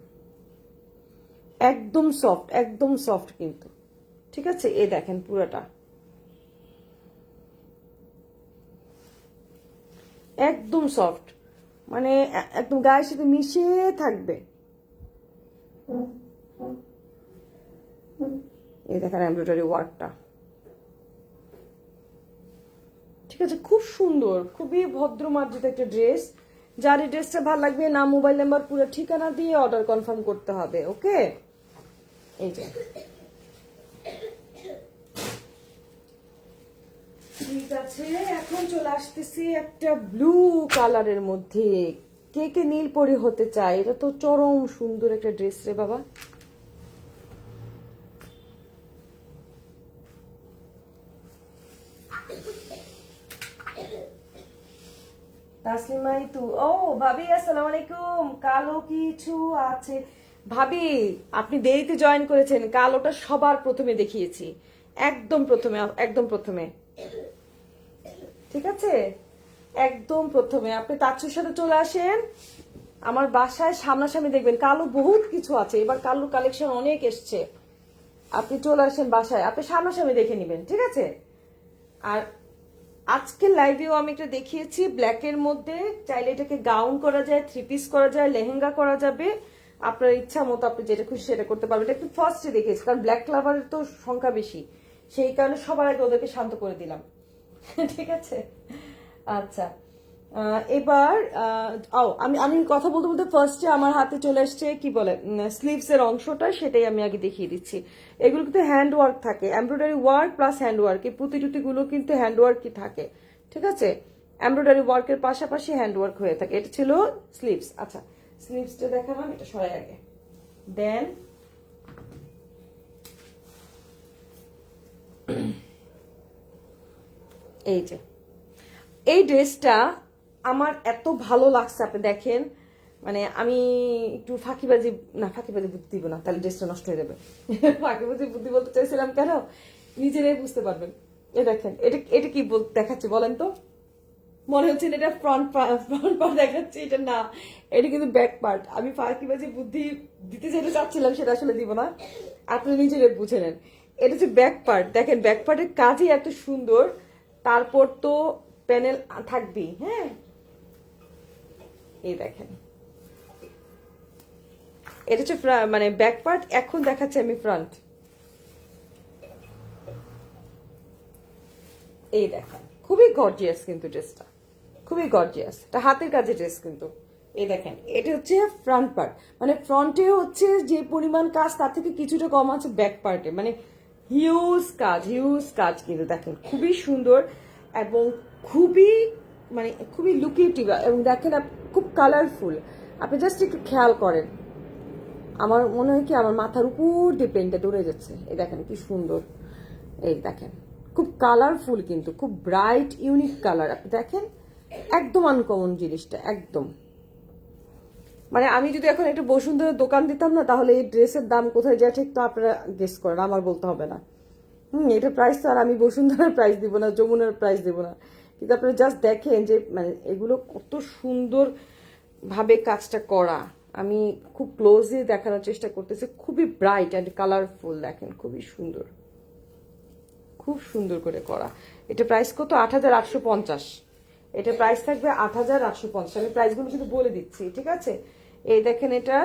একদম সফট, একদম সফট কিন্তু, ঠিক আছে। এই দেখেন পুরোটা একদম সফট, মানে একদম গায়ের সাথে মিশে থাকবে। এই দেখেন এমব্রয়ডারি ওয়ার্কটা, ঠিক আছে, খুব সুন্দর, খুবই ভদ্র মার্জিত একটা ড্রেস। যার এই ড্রেসটা ভালো লাগবে, নাম, মোবাইল নাম্বার, পুরো ঠিকানা দিয়ে অর্ডার কনফার্ম করতে হবে। ওকে, এই যে ঠিক আছে। এখন চলে আসতেছি একটা ব্লু কালারের মধ্যে। কে কে নীল পরি হতে চায়? এটা তো চরম সুন্দর একটা ড্রেস রে বাবা। তাসলিমাই তু, ও ভাবি আসসালামু আলাইকুম। কালো কিছু আছে ভাবি, আপনি দেরিতে জয়েন করেছেন। কালোটা সবার প্রথমে দেখিয়েছি, একদম প্রথমে, একদম প্রথমে, ঠিক আছে, একদম প্রথমে। আপনি তাচ্ছুর সাথে চলে আসেন আমার বাসায়, সামনাসামনি দেখবেন কালো বহুত কিছু আছে। এবার কালোর কালেকশন অনেক এসছে। আপনি চলে আসেন বাসায়, আপনি সামনাসামনি দেখে নেবেন, ঠিক আছে। আর আজকের লাইভেও আমি একটা দেখিয়েছি ব্ল্যাকের মধ্যে, চাইলে এটাকে গাউন করা যায়, থ্রি পিস করা যায়, লেহেঙ্গা করা যাবে, আপনার ইচ্ছা মতো আপনি যেটা খুশি সেটা করতে পারবেন। এটা একটু ফার্স্টে দেখিয়েছি, কারণ ব্ল্যাক লাভারের তো সংখ্যা বেশি, সেই কারণে সবার আগে ওদেরকে শান্ত করে দিলাম। ঠিক আছে, আচ্ছা। এবার আমি আমি কথা বলতে বলতে ফার্স্টে আমার হাতে চলে আসছে কি বলে স্লিভস এর অংশটা, সেটাই আমি আগে দেখিয়ে দিচ্ছি। এগুলো কিন্তু হ্যান্ড ওয়ার্ক থাকে, embroidery work plus hand work, এই পুঁতি টুতি গুলো কিন্তু হ্যান্ড ওয়ার্কই থাকে, ঠিক আছে। এমব্রয়ডারি ওয়ার্কের পাশাপাশি হ্যান্ড ওয়ার্ক হয়ে থাকে। এটা ছিল স্লিভস। আচ্ছা, স্লিভসটা দেখালাম, এটা সরাই আগে। দেন এই যে এই ড্রেসটা আমার এত ভালো লাগছে, আপনি দেখেন, মানে আমি একটু ফাঁকিবাজি, না ফাঁকিবাজি বুদ্ধি দিব না, তাহলে ড্রেসটা নষ্ট হয়ে যাবে। ফাঁকিবাজি বুদ্ধি বলতে চাইছিলাম কেন, নিজেরাই বুঝতে পারবেন। এ দেখেন, এটা এটা কি দেখাচ্ছি বলেন তো? মনে হচ্ছে এটা ফ্রন্ট পার্ট দেখাচ্ছি, এটা না, এটা কিন্তু ব্যাক পার্ট। আমি ফাঁকিবাজি বুদ্ধি দিতে যেতে চাচ্ছিলাম, সেটা আসলে দিব না, আপনি নিজেরাই বুঝে নেন। এটা হচ্ছে ব্যাক পার্ট, দেখেন ব্যাক পার্টের কাজই এত সুন্দর। তারপর তো প্যানেল থাকবেই, হ্যাঁ, এই দেখেন, এটা হচ্ছে মানে ব্যাক পার্ট। এখন দেখাচ্ছি আমি ফ্রন্ট, এই দেখেন, খুবই গর্জিয়াস কিন্তু ড্রেসটা, খুবই গর্জিয়াস। এটা হাতের কাজের ড্রেস কিন্তু। এই দেখেন, এটা হচ্ছে ফ্রন্ট পার্ট, মানে ফ্রন্টে হচ্ছে যে পরিমাণ কাজ তার থেকে কিছুটা কম আছে ব্যাক পার্টে, মানে হিউজ কাজ, হিউজ কাজ কিন্তু। দেখেন খুবই সুন্দর এবং খুবই মানে খুবই লুকেটিভ, এবং দেখেন খুব কালারফুল। আপনি জাস্ট একটু খেয়াল করেন, আমার মনে হয় কি আমার মাথার উপর দিয়ে পেনটা দৌড়ে যাচ্ছে। এই দেখেন কি সুন্দর, এই দেখেন খুব কালারফুল কিন্তু, খুব ব্রাইট ইউনিক কালার। আপনি দেখেন একদম আনকমন জিনিসটা, একদম। মানে আমি যদি এখন একটা বসুন্ধরার দোকান দিতাম না, তাহলে এই ড্রেসের দাম কোথায় যায় ঠিক তো আপনারা গেস করেন, আমার বলতে হবে না। এটা প্রাইস তো আর আমি বসুন্ধরার প্রাইস দিব না, যমুনার প্রাইস দিব না, কিন্তু আপনারা জাস্ট দেখেন যে মানে এগুলো কত সুন্দর ভাবে কাজটা করা। আমি খুব ক্লোজলি দেখানোর চেষ্টা করতেছি, খুবই ব্রাইট অ্যান্ড কালারফুল, দেখেন খুবই সুন্দর, খুব সুন্দর করে করা। এটা প্রাইস কত? ৮,৮৫০। এটা প্রাইস থাকবে ৮,৮৫০। আমি প্রাইসগুলো কিন্তু বলে দিচ্ছি, ঠিক আছে। এই দেখেন, এটা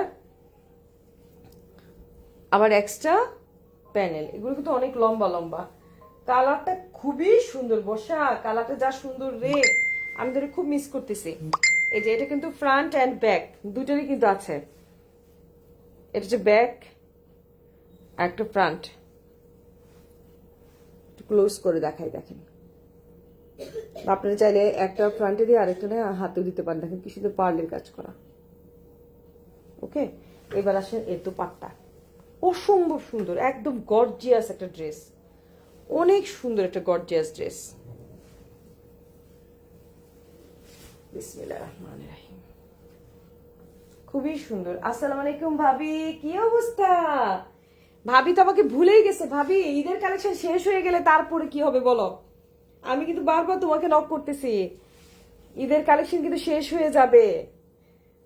আবার এক্সট্রা প্যানেল, এগুলো কিন্তু অনেক লম্বা লম্বা। কালারটা খুবই সুন্দর, বর্ষা কালারটা যা সুন্দর রে, আমি ধরে খুব মিস করতেছি। এই যে এটা কিন্তু ফ্রন্ট অ্যান্ড ব্যাক দুটোরই কিন্তু আছে। এটা হচ্ছে ব্যাক আর একটা ফ্রন্ট। ক্লোজ করে দেখাই, দেখেন। আপনারা চাইলে একটা ফ্রন্টে দিয়ে আরেকটা হাতেও দিতে পারেন। দেখেন কি সুন্দর পার্লের কাজ করা। ওকে, এবার আসেন এর দোপাট্টা। অসম্ভব সুন্দর, একদম গর্জিয়াস একটা ড্রেস, অনেক সুন্দর একটা গর্জিয়াস ড্রেস। বিসমিল্লাহির রহমানির রহিম। খুবই সুন্দর। আসসালামু আলাইকুম ভাবি, কি অবস্থা? ভাবি তো আমাকে ভুলেই গেছে। ভাবি, ঈদের কালেকশন শেষ হয়ে গেলে তারপরে কি হবে বলো? আমি কিন্তু বারবার তোমাকে নক করতেছি। ঈদের কালেকশন কিন্তু শেষ হয়ে যাবে।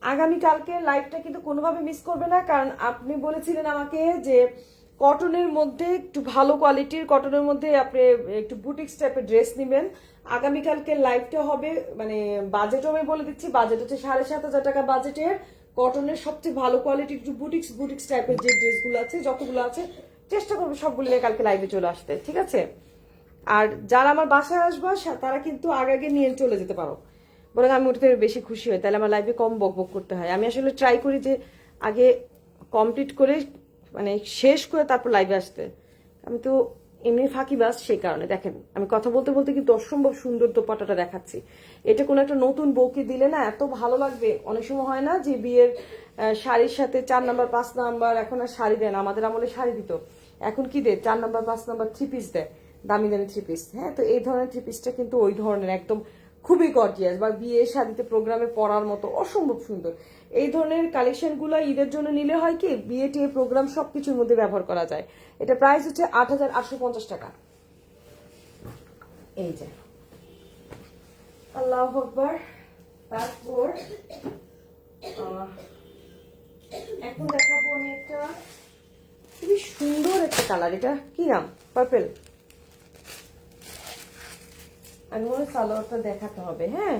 আগামীকালকে লাইভটা কিন্তু কোনোভাবে মিস করবে না, কারণ আপনি বলেছিলেন আমাকে যে কটনের মধ্যে একটু ভালো কোয়ালিটির কটনের মধ্যে আপনি একটু বুটিক্স টাইপের ড্রেস নেবেন। আগামীকালকে লাইভটা হবে, মানে বাজেটও আমি বলে দিচ্ছি, বাজেট হচ্ছে 7,500 টাকা বাজেটের কটনের সবচেয়ে ভালো কোয়ালিটির একটু বুটিক্স টাইপের যে ড্রেসগুলো আছে, যতগুলো আছে চেষ্টা করবো সবগুলো নিয়ে কালকে লাইভে চলে আসতে, ঠিক আছে? আর যারা আমার বাসায় আসবা তারা কিন্তু আগে নিয়ে চলে যেতে পারো, বরং আমি ওটাতে বেশি খুশি হই, তাহলে আমার লাইফে কম বকবক করতে হয়। আমি আসলে ট্রাই করি যে আগে কমপ্লিট করে, মানে শেষ করে তারপর লাইভে আসতে। আমি তো এমনি ফাঁকিবাজ, সেই কারণে। দেখেন আমি কথা বলতে বলতে কিন্তু অসম্ভব সুন্দর দোপাট্টাটা দেখাচ্ছি। এটা কোনো একটা নতুন বউকে দিলে না এত ভালো লাগবে। অনেক সময় হয় না যে বিয়ের শাড়ির সাথে 4 নাম্বার 5 নাম্বার, এখন আর শাড়ি দেন, আমাদের আমলে শাড়ি দিত, এখন কি দেয় 4 নাম্বার 5 নাম্বার 3 পিস দেয়, দামি দামি 3 পিস। হ্যাঁ, তো এই ধরনের 3 পিসটা কিন্তু ওই ধরনের একদম খুবই গর্জিয়াস, বা বিয়ে শাদিতে প্রোগ্রামে পরার মতো অসম্ভব সুন্দর। এই ধরনের কালেকশনগুলো ঈদের জন্য নিলে হয় কি, বিয়ে টিয়ে প্রোগ্রাম সবকিছুর মধ্যে ব্যবহার করা যায়। এটা প্রাইস হচ্ছে 8,850 টাকা। এই যে আল্লাহু আকবার। তারপর এখন দেখাবো আমি একটা খুবই সুন্দর একটা কালার। এটা কি নাম? পার্পেল। আমি মনে সালোয়ারটা দেখাতে হবে। হ্যাঁ,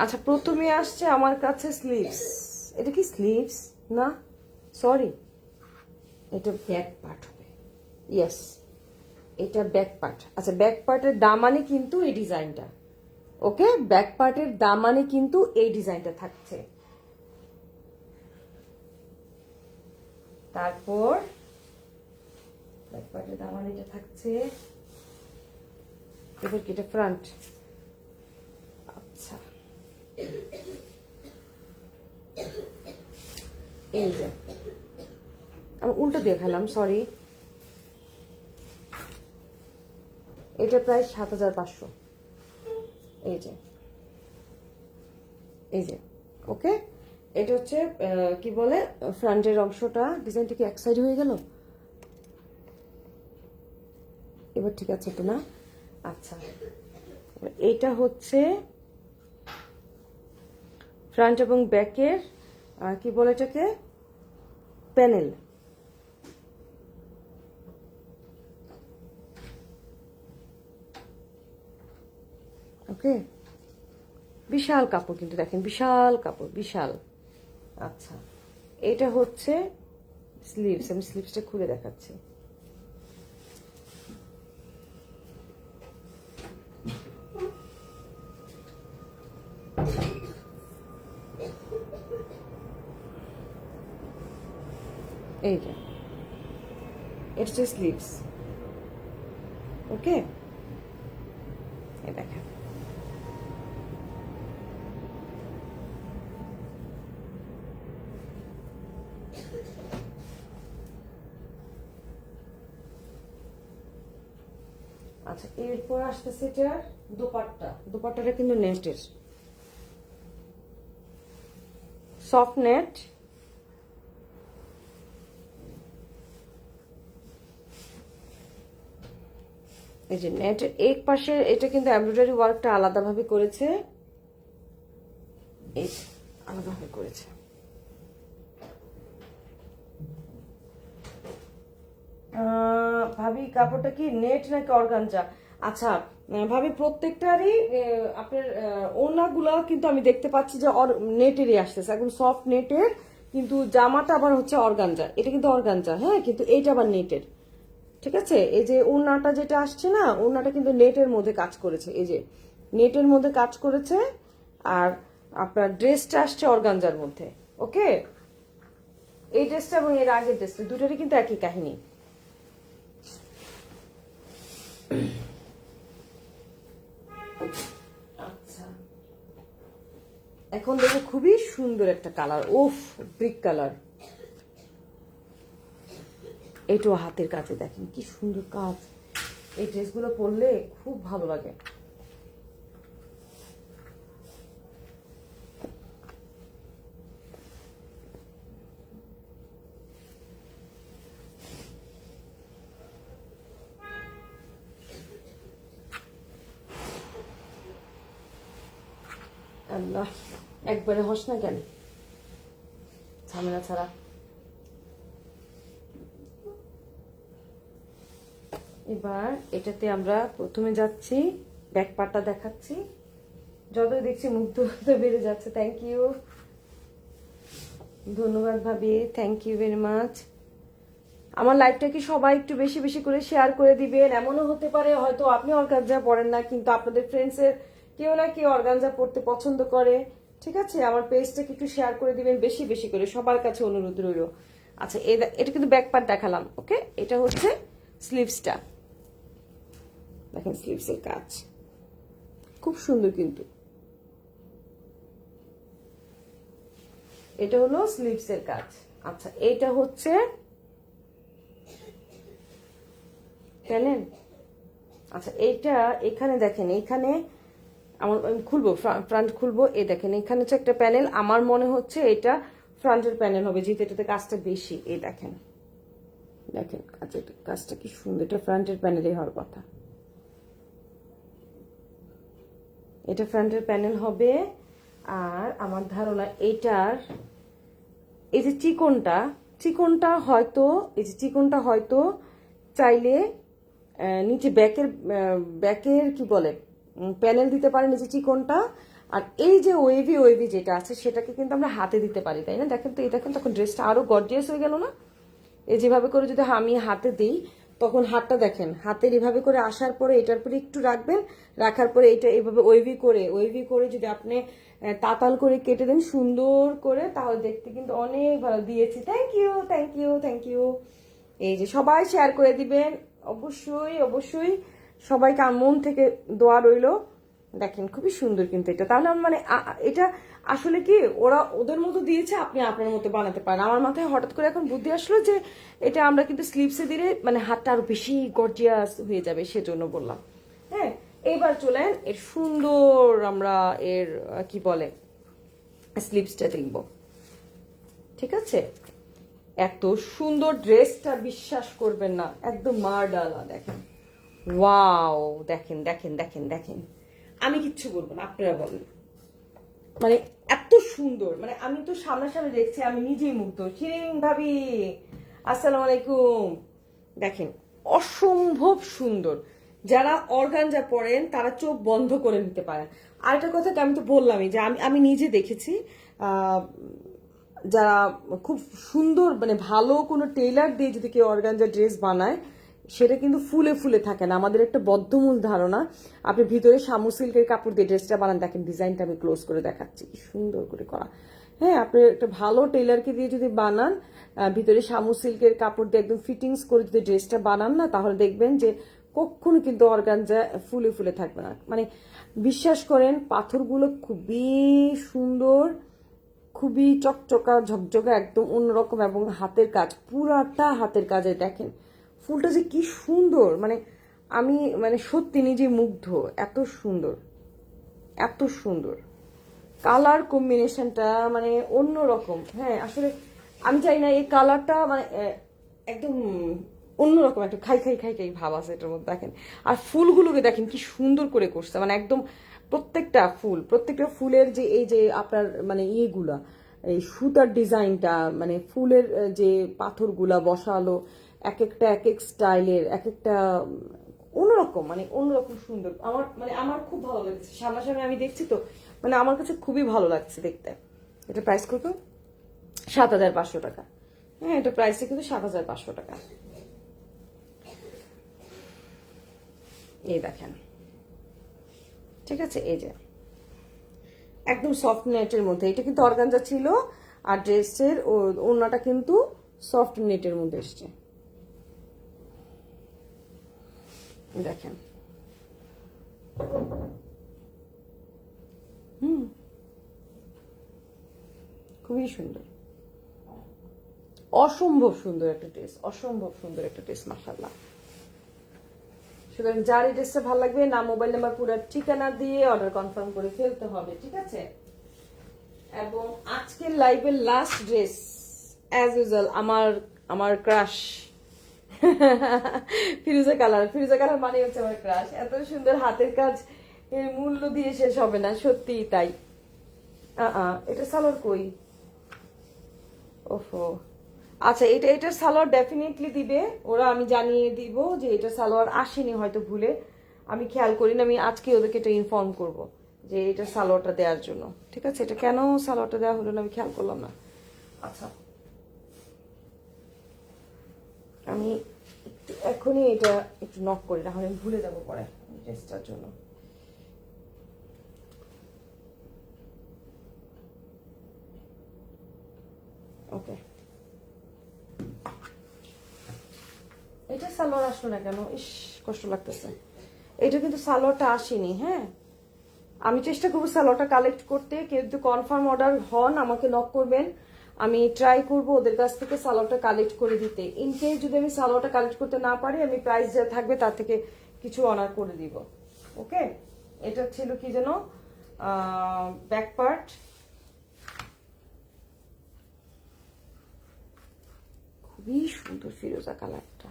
আচ্ছা, প্রথমে আসছে আমার কাছে স্লিভস। এটা কি স্লিভস? না, সরি, এটা ব্যাক পার্ট হবে। ইয়েস, এটা ব্যাক পার্ট। আচ্ছা, ব্যাক পার্টের দামানে কিন্তু এই ডিজাইনটা। ওকে, ব্যাক পার্টের দামানে কিন্তু এই ডিজাইনটা থাকছে। তারপর ব্যাক পার্টের দামানে এটা থাকছে। এবার কি এটা ফ্রন্ট? আচ্ছা, এই যে আমি উল্টো দেখালাম, সরি। এটা প্রায় 7,500। এই যে, এই যে, ওকে। এটা হচ্ছে কি বলে, ফ্রন্টের অংশটা। ডিজাইনটা কি এক সাইড হয়ে গেল? এবার ঠিক আছে তো না? আচ্ছা, এটা হচ্ছে ফ্রন্ট এবং ব্যাকের কি বলে এটাকে, প্যানেল। ওকে, বিশাল কাপড় কিন্তু, দেখেন বিশাল কাপড়, বিশাল। আচ্ছা, এটা হচ্ছে স্লিভস। আমি স্লিভসটা খুলে দেখাচ্ছি। এই যে, এটা হচ্ছে স্লিভস। ওকে, এই দেখেন। আচ্ছা, এরপর আসতেছে এটার দোপাট্টা। দোপাট্টাটা কিন্তু নেটের, সফট নেট। এই যে নেটের এক পাশে এটা কিন্তু এমব্রয়ডারি ওয়ার্কটা আলাদাভাবে করেছে, এই আলাদাভাবে করেছে। ভাবি কাপড়টা কি নেট নাকি অর্গানজা? আচ্ছা ভাবি প্রত্যেকটারই আপনার ওড়নাগুলো কিন্তু আমি দেখতে পাচ্ছি যে নেটেরই আসতেছে, একদম সফট নেটের, কিন্তু জামাটা আবার হচ্ছে অর্গানজা। এটা কিন্তু অর্গানজা, হ্যাঁ, কিন্তু এইটা আবার নেটের। ঠিক আছে, এই যে ওড়নাটা যেটা আসছে না, ওড়নাটা কিন্তু নেটের মধ্যে কাজ করেছে, এই যে নেটের মধ্যে কাজ করেছে। আর আপনার ড্রেসটা আসছে অর্গানজার মধ্যে। ওকে, এই ড্রেসটা এবং এর আগের ড্রেসটা দুটোরই কিন্তু একই কাহিনী। আচ্ছা, এখন দেখো খুবই সুন্দর একটা কালার, ওফ, ব্রিক কালার। এটাও হাতের কাছে, দেখেন কি সুন্দর কাজ। এই ড্রেসগুলো পরলে খুব ভালো লাগে। আল্লাহ, একবারে হস না কেন, ঝামেলা ছাড়া। এবার এটাতে আমরা প্রথমে যাচ্ছি, ব্যাক পার্টটা দেখাচ্ছি। যতই দেখছি মুগ্ধ হতে বেড়ে যাচ্ছে। থ্যাংক ইউ, ধন্যবাদ ভাবি, থ্যাংক ইউ ভেরি মাচ। আমার লাইভটাকে সবাই একটু বেশি বেশি করে শেয়ার করে দিবেন। এমনও হতে পারে হয়তো আপনি অর্গানজা পড়েন না, কিন্তু আপনাদের ফ্রেন্ডসের কেউ না কেউ অর্গানজা পড়তে পছন্দ করে। ঠিক আছে, আমার পেজটাকে একটু শেয়ার করে দিবেন বেশি বেশি করে, সবার কাছে অনুরোধ রইল। আচ্ছা, এটা কিন্তু ব্যাক পার্ট দেখালাম। ওকে, এটা হচ্ছে স্লিভসটা, দেখেন স্লিভসের কাজ খুব সুন্দর কিন্তু। এটা হলো স্লিভসের কাজ। আচ্ছা, এটা হচ্ছে প্যানেল। আচ্ছা, এইটা এখানে দেখেন, এইখানে আমার খুলবো, ফ্রন্ট খুলবো, এই দেখেন এখানে হচ্ছে একটা প্যানেল। আমার মনে হচ্ছে এটা ফ্রন্টের প্যানেল হবে, যেহেতু এটাতে কাজটা বেশি। এই দেখেন, দেখেন কাজটা কি সুন্দর, এটা ফ্রন্টের প্যানেলই হওয়ার কথা। এটা ফ্রন্টের প্যানেল হবে। আর আমার ধারণা এইটার এই যে চিকনটা হয়তো চাইলে নিচে ব্যাকের কি বলে প্যানেল দিতে পারে নিচে চিকনটা। আর এই যে ওয়েভি যেটা আছে সেটাকে কিন্তু আমরা হাতে দিতে পারি, তাই না? দেখেন তো, এই দেখেন, তখন ড্রেসটা আরো গর্জিয়াস হয়ে গেল না? এই যেভাবে করে যদি আমি হাতে দিই, তখন হাতটা দেখেন, হাতের এভাবে করে আসার পরে এটার পরে একটু রাখবেন, রাখার পরে এটা এইভাবে ওয়েভি করে যদি আপনি তাতাল করে কেটে দেন সুন্দর করে, তাহলে দেখতে কিন্তু অনেক ভালো দিয়েছি। Thank you, thank you, thank you. এই যে সবাই শেয়ার করে দিবেন, অবশ্যই অবশ্যই, সবাইকে মন থেকে দোয়া রইলো। দেখেন খুবই সুন্দর কিন্তু এটা। তাহলে মানে এটা আসলে কি ওদের মতো দিয়েছে, আপনি আপনার মতো বানাতে পারেন। আমার মাথায় হঠাৎ করে এখন বুদ্ধি আসলো যে এটা আমরা কিন্তু স্লিভসে দিলে মানে হাতটা আরো বেশি গর্জিয়াস হয়ে যাবে, সেজন্য বললাম। হ্যাঁ, এবার চলেন এর সুন্দর আমরা এর কি বলে স্লিভসটা দেখবো। ঠিক আছে, এত সুন্দর ড্রেসটা বিশ্বাস করবেন না, একদম মারডালা। দেখেন, ওয়াও, দেখেন দেখেন দেখেন দেখেন, আমি কিচ্ছু বলবো না, আপনারা বলেন। মানে এত সুন্দর, মানে আমি তো সামনাসামনি দেখছি, আমি নিজেই মুগ্ধ। শিরিন ভাবি, আসসালামু আলাইকুম। দেখেন, অসম্ভব সুন্দর। যারা অর্গানজা পরেন তারা চোখ বন্ধ করে নিতে পারেন। আরেকটা কথা আমি তো বললামই যে আমি নিজে দেখেছি, যারা খুব সুন্দর মানে ভালো কোনো টেইলার দিয়ে যদি কেউ অর্গানজা ড্রেস বানায়, সেটা কিন্তু ফুলে ফুলে থাকে না। আমাদের একটা বদ্ধমূল ধারণা, আপনি ভিতরে শামু সিল্কের কাপড় দিয়ে ড্রেসটা বানান, দেখেন ডিজাইনটা আমি ক্লোজ করে দেখাচ্ছি, কি সুন্দর করে করা। হ্যাঁ, আপনি একটা ভালো টেইলারকে দিয়ে যদি বানান, ভিতরে শামু সিল্কের কাপড় দিয়ে একদম ফিটিংস করে যদি ড্রেসটা বানান না, তাহলে দেখবেন যে কখনো কিন্তু অর্গানজা ফুলে ফুলে থাকবে না। মানে বিশ্বাস করেন, পাথরগুলো খুবই সুন্দর, খুবই চকচকা ঝকঝকা, একদম অন্যরকম। এবং হাতের কাজ, পুরাটা হাতের কাজে। দেখেন ফুলটা যে কি সুন্দর, মানে আমি মানে সত্যি নিজে মুগ্ধ, এত সুন্দর, এত সুন্দর কালার কম্বিনেশনটা, মানে অন্যরকম। হ্যাঁ, আসলে আমি চাই না এই কালারটা মানে একদম অন্যরকম একটা খাই খাই খাই খাই ভাব আছে এটার মধ্যে। দেখেন, আর ফুলগুলোকে দেখেন কি সুন্দর করে করছে, মানে একদম প্রত্যেকটা ফুলের যে এই যে আপনার মানে ইয়েগুলা, এই সুতার ডিজাইনটা, মানে ফুলের যে পাথরগুলা বসালো, এক একটা এক এক স্টাইলের, এক একটা অন্যরকম, মানে অন্যরকম সুন্দর। আমার খুব ভালো লেগেছে, সামনাসামনি আমি দেখছি তো, মানে আমার কাছে খুবই ভালো লাগছে দেখতে। এটা প্রাইস কত? 7,500 টাকা। হ্যাঁ, এটা প্রাইসে কিন্তু 7,500 টাকা। এই দেখেন, ঠিক আছে, এই যে একদম সফট নেটের মধ্যে, এটা কিন্তু অর্গানজা ছিল, আর ড্রেসের ওড়নাটা কিন্তু সফট নেটের মধ্যে এসছে। দেখেন, খুবই সুন্দর, অসম্ভব সুন্দর একটা ড্রেস, অসম্ভব সুন্দর একটা ড্রেস, মাশাআল্লাহ। সুতরাং যার এই ড্রেসটা ভালো লাগবে, নাম, মোবাইল নাম্বার, পুরো ঠিকানা দিয়ে অর্ডার কনফার্ম করে ফেলতে হবে, ঠিক আছে। এবং আজকের লাইভের লাস্ট ড্রেস, অ্যাজ ইউজুয়াল, আমার ক্রাশ ফিরোজা কালার। ফিরোজা কালার মানে হচ্ছে আমার ক্রাশ। এত সুন্দর হাতের কাজ, এর মূল্য দিয়ে শেষ হবে না, সত্যি তাই। এটা সালোয়ার কই? ওফো, আচ্ছা, এটার সালোয়ার ডেফিনেটলি দিবে ওরা, আমি জানিয়ে দিব যে এটা সালোয়ার আসেনি হয়তো ভুলে, আমি খেয়াল করি না, আমি আজকে ওদেরকে এটা ইনফর্ম করব যে এটা সালোয়ারটা দেওয়ার জন্য, ঠিক আছে। এটা কেন সালোয়ারটা দেওয়া হলো না আমি খেয়াল করলাম না। আচ্ছা, আমি এখনই এটা একটু নক করি, তাহলে আমি ভুলে যাবো পরে ড্রেসটার জন্য। ওকে, এটা সালোয়ার আসলো না কেন? ইস, কষ্ট লাগতেছে। এটা কিন্তু সালোয়ারটা আসেনি। হ্যাঁ, আমি চেষ্টা করবো সালোয়ারটা কালেক্ট করতে। কিন্তু কনফার্ম অর্ডার হন, আমাকে নক করবেন, আমি ট্রাই করব ওদের কাছ থেকে সালোয়ারটা কালেক্ট করে দিতে। ইনকেস যদি আমি সালোয়ারটা কালেক্ট করতে না পারি, আমি প্রাইস যা থাকবে তার থেকে কিছু অনার করে দিব। ওকে, এটা ছিল কি যেন, ব্যাক পার্ট, খুবই সুন্দর ফিরোজা কালারটা।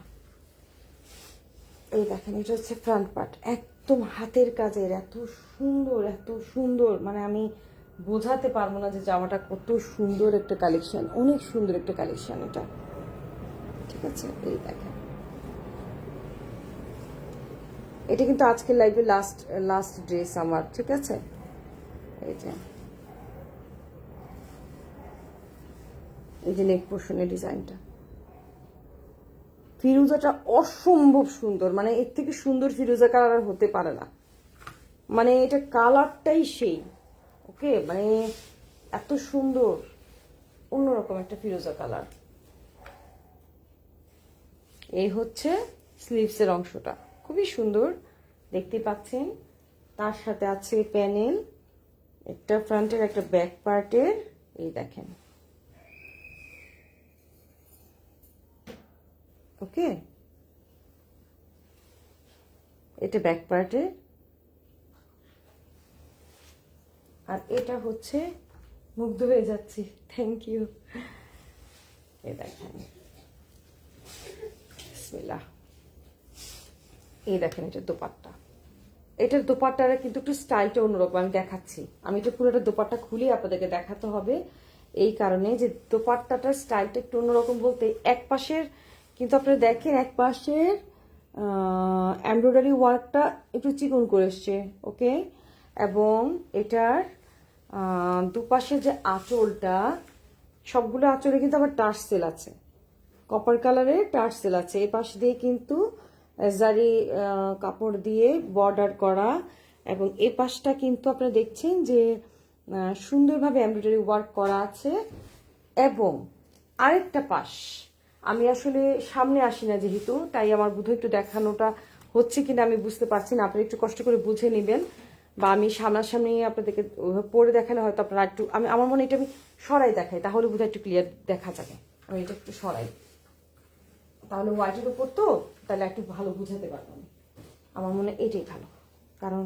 এই দেখেন, এটা হচ্ছে ফ্রন্ট পার্ট, একদম হাতের কাজের, এত সুন্দর, এত সুন্দর, মানে আমি বোঝাতে পারবো না যে জামাটা কত সুন্দর একটা কালেকশন, অনেক সুন্দর একটা কালেকশন এটা, ঠিক আছে। এই দেখেন, এটা কিন্তু আজকের লাইভে লাস্ট ড্রেস আমার, ঠিক আছে। এই যে নেক পোর্শনের ডিজাইনটা, ফিরোজাটা অসম্ভব সুন্দর, মানে এর থেকে সুন্দর ফিরোজা কালার আর হতে পারে না, মানে এটা কালারটাই সেই। ওকে, মানে এত সুন্দর, অন্যরকম একটা ফিরোজা কালার। এই হচ্ছে স্লিভসের অংশটা, খুবই সুন্দর দেখতে পাচ্ছেন। তার সাথে আছে প্যানেল, একটা ফ্রন্টের একটা ব্যাক পার্টের, এই দেখেন। ওকে, এটা ব্যাক পার্টের, আর এটা হচ্ছে, মুগ্ধ হয়ে যাচ্ছি, থ্যাংক ইউ। এই দেখেন, বিসমিল্লাহ। এই দেখেন, এটা দোপাট্টা, এটার দোপাট্টার কিন্তু একটু স্টাইলটা অন্যরকম, আমি দেখাচ্ছি। আমি এটা পুরোটা দোপাট্টা খুলে আপনাদেরকে দেখাতে হবে, এই কারণে যে দোপাট্টাটার স্টাইলটা একটু অন্যরকম বলতে, এক পাশের কিন্তু আপনারা দেখেন, এক পাশের এমব্রয়ডারি ওয়ার্কটা একটু চিকন করে এসছে। ওকে, এবং এটার দুপাশে যে আঁচলটা, সবগুলো আঁচলে কিন্তু আবার টার্সেল আছে, কপার কালারের টার্সেল আছে। এই পাশ দিয়ে কিন্তু জারি কাপড় দিয়ে বর্ডার করা, এবং এই পাশটা কিন্তু আপনারা দেখছেন যে সুন্দরভাবে এমব্রয়ডারি ওয়ার্ক করা আছে। এবং আরেকটা পাশ, আমি আসলে সামনে আসি না যেহেতু, তাই আমার বোধহয় একটু দেখানোটা হচ্ছে কিনা আমি বুঝতে পারছি না, আপনারা একটু কষ্ট করে বুঝে নেবেন, বা আমি সামনাসামনি আপনাদেরকে পরে দেখালে হয়তো আপনারা একটু, আমার মনে এটা আমি সরাই দেখাই, তাহলে বোধহয় একটু ক্লিয়ার দেখা যাবে। আমি এটা একটু সরাই, তাহলে হোয়াইটের উপর তো, তাহলে একটু ভালো বুঝাতে পারবো। আমার মনে এটাই ভালো, কারণ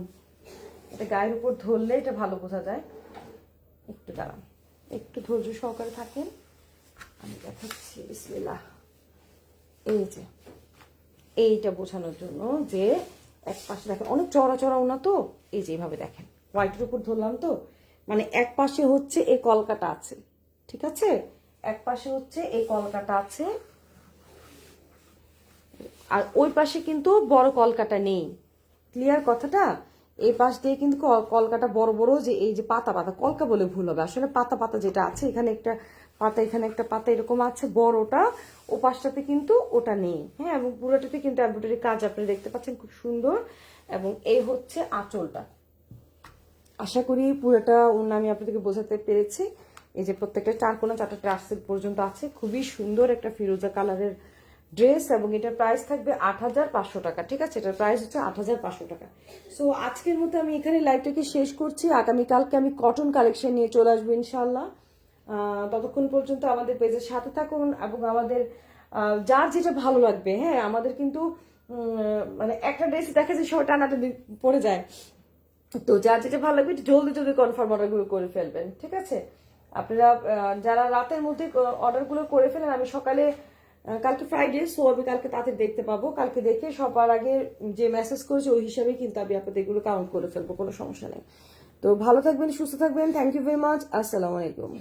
এটা গায়ের উপর ধরলে এটা ভালো বোঝা যায়। একটু দাঁড়ান, একটু ধৈর্য সহকারে থাকেন, আমি দেখাচ্ছি। বিসমিল্লাহ। এই যে এইটা বোঝানোর জন্য যে এক পাশে দেখেন অনেক চড়া চড়াও না তো, এই যে এইভাবে দেখেন, হোয়াইটের উপর ধরলাম তো, মানে এক পাশে হচ্ছে এই কলকাটা আছে, ঠিক আছে, এক পাশে হচ্ছে এই কলকাটা আছে, আর ওই পাশে কিন্তু বড় কলকাটা নেই। ক্লিয়ার কথাটা? এই পাশ দিয়ে কিন্তু কলকাটা বড় বড়, যে এই যে পাতা পাতা, কলকা বলে ভুল হবে, আসলে পাতা পাতা যেটা আছে, এখানে একটা পাতা এখানে একটা পাতা এরকম আছে বড়টা, ও পাশটাতে কিন্তু ওটা নেই। হ্যাঁ, এবং পুরোটাতে কিন্তু এমব্রয়ডারি কাজ আপনারা দেখতে পাচ্ছেন, খুব সুন্দর। এবং এই হচ্ছে আঁচলটা। আশা করি পুরোটা ওড়না আমি আপনাদেরকে বোঝাতে পেরেছি। এই যে প্রত্যেকটা চারকোনা চারটা ট্রাসেল পর্যন্ত আছে, খুবই সুন্দর একটা ফিরোজা কালারের ড্রেস, এবং এটার প্রাইস থাকবে ৮৫০০ টাকা। ঠিক আছে, এটার প্রাইস হচ্ছে ৮৫০০ টাকা। সো আজকের মতো আমি এখানে লাইভটাকে শেষ করছি। আগামীকালকে আমি কটন কালেকশন নিয়ে চলে আসবো ইনশাল্লাহ। ততক্ষণ পর্যন্ত আমাদের পেজের সাথে থাকুন, এবং আমাদের যার যেটা ভালো লাগবে। হ্যাঁ, আমাদের কিন্তু মানে একটা ড্রেস দেখা যায় সবাই টানাটা পড়ে যায়, তো যার যেটা ভালো লাগবে জলদি জলদি কনফার্ম অর্ডারগুলো করে ফেলবেন। ঠিক আছে, আপনারা যারা রাতের মধ্যে অর্ডারগুলো করে ফেলেন, আমি সকালে কালকে ফ্রাইডে, সো আমি কালকে তাদের দেখতে পাবো। কালকে দেখে সবার আগে যে মেসেজ করেছে ওই হিসাবে কিন্তু আমি আপনাদের এগুলো কাউন্ট করে ফেলবো, কোনো সমস্যা নেই। তো ভালো থাকবেন, সুস্থ থাকবেন। Thank you very much. আসসালামু আলাইকুম।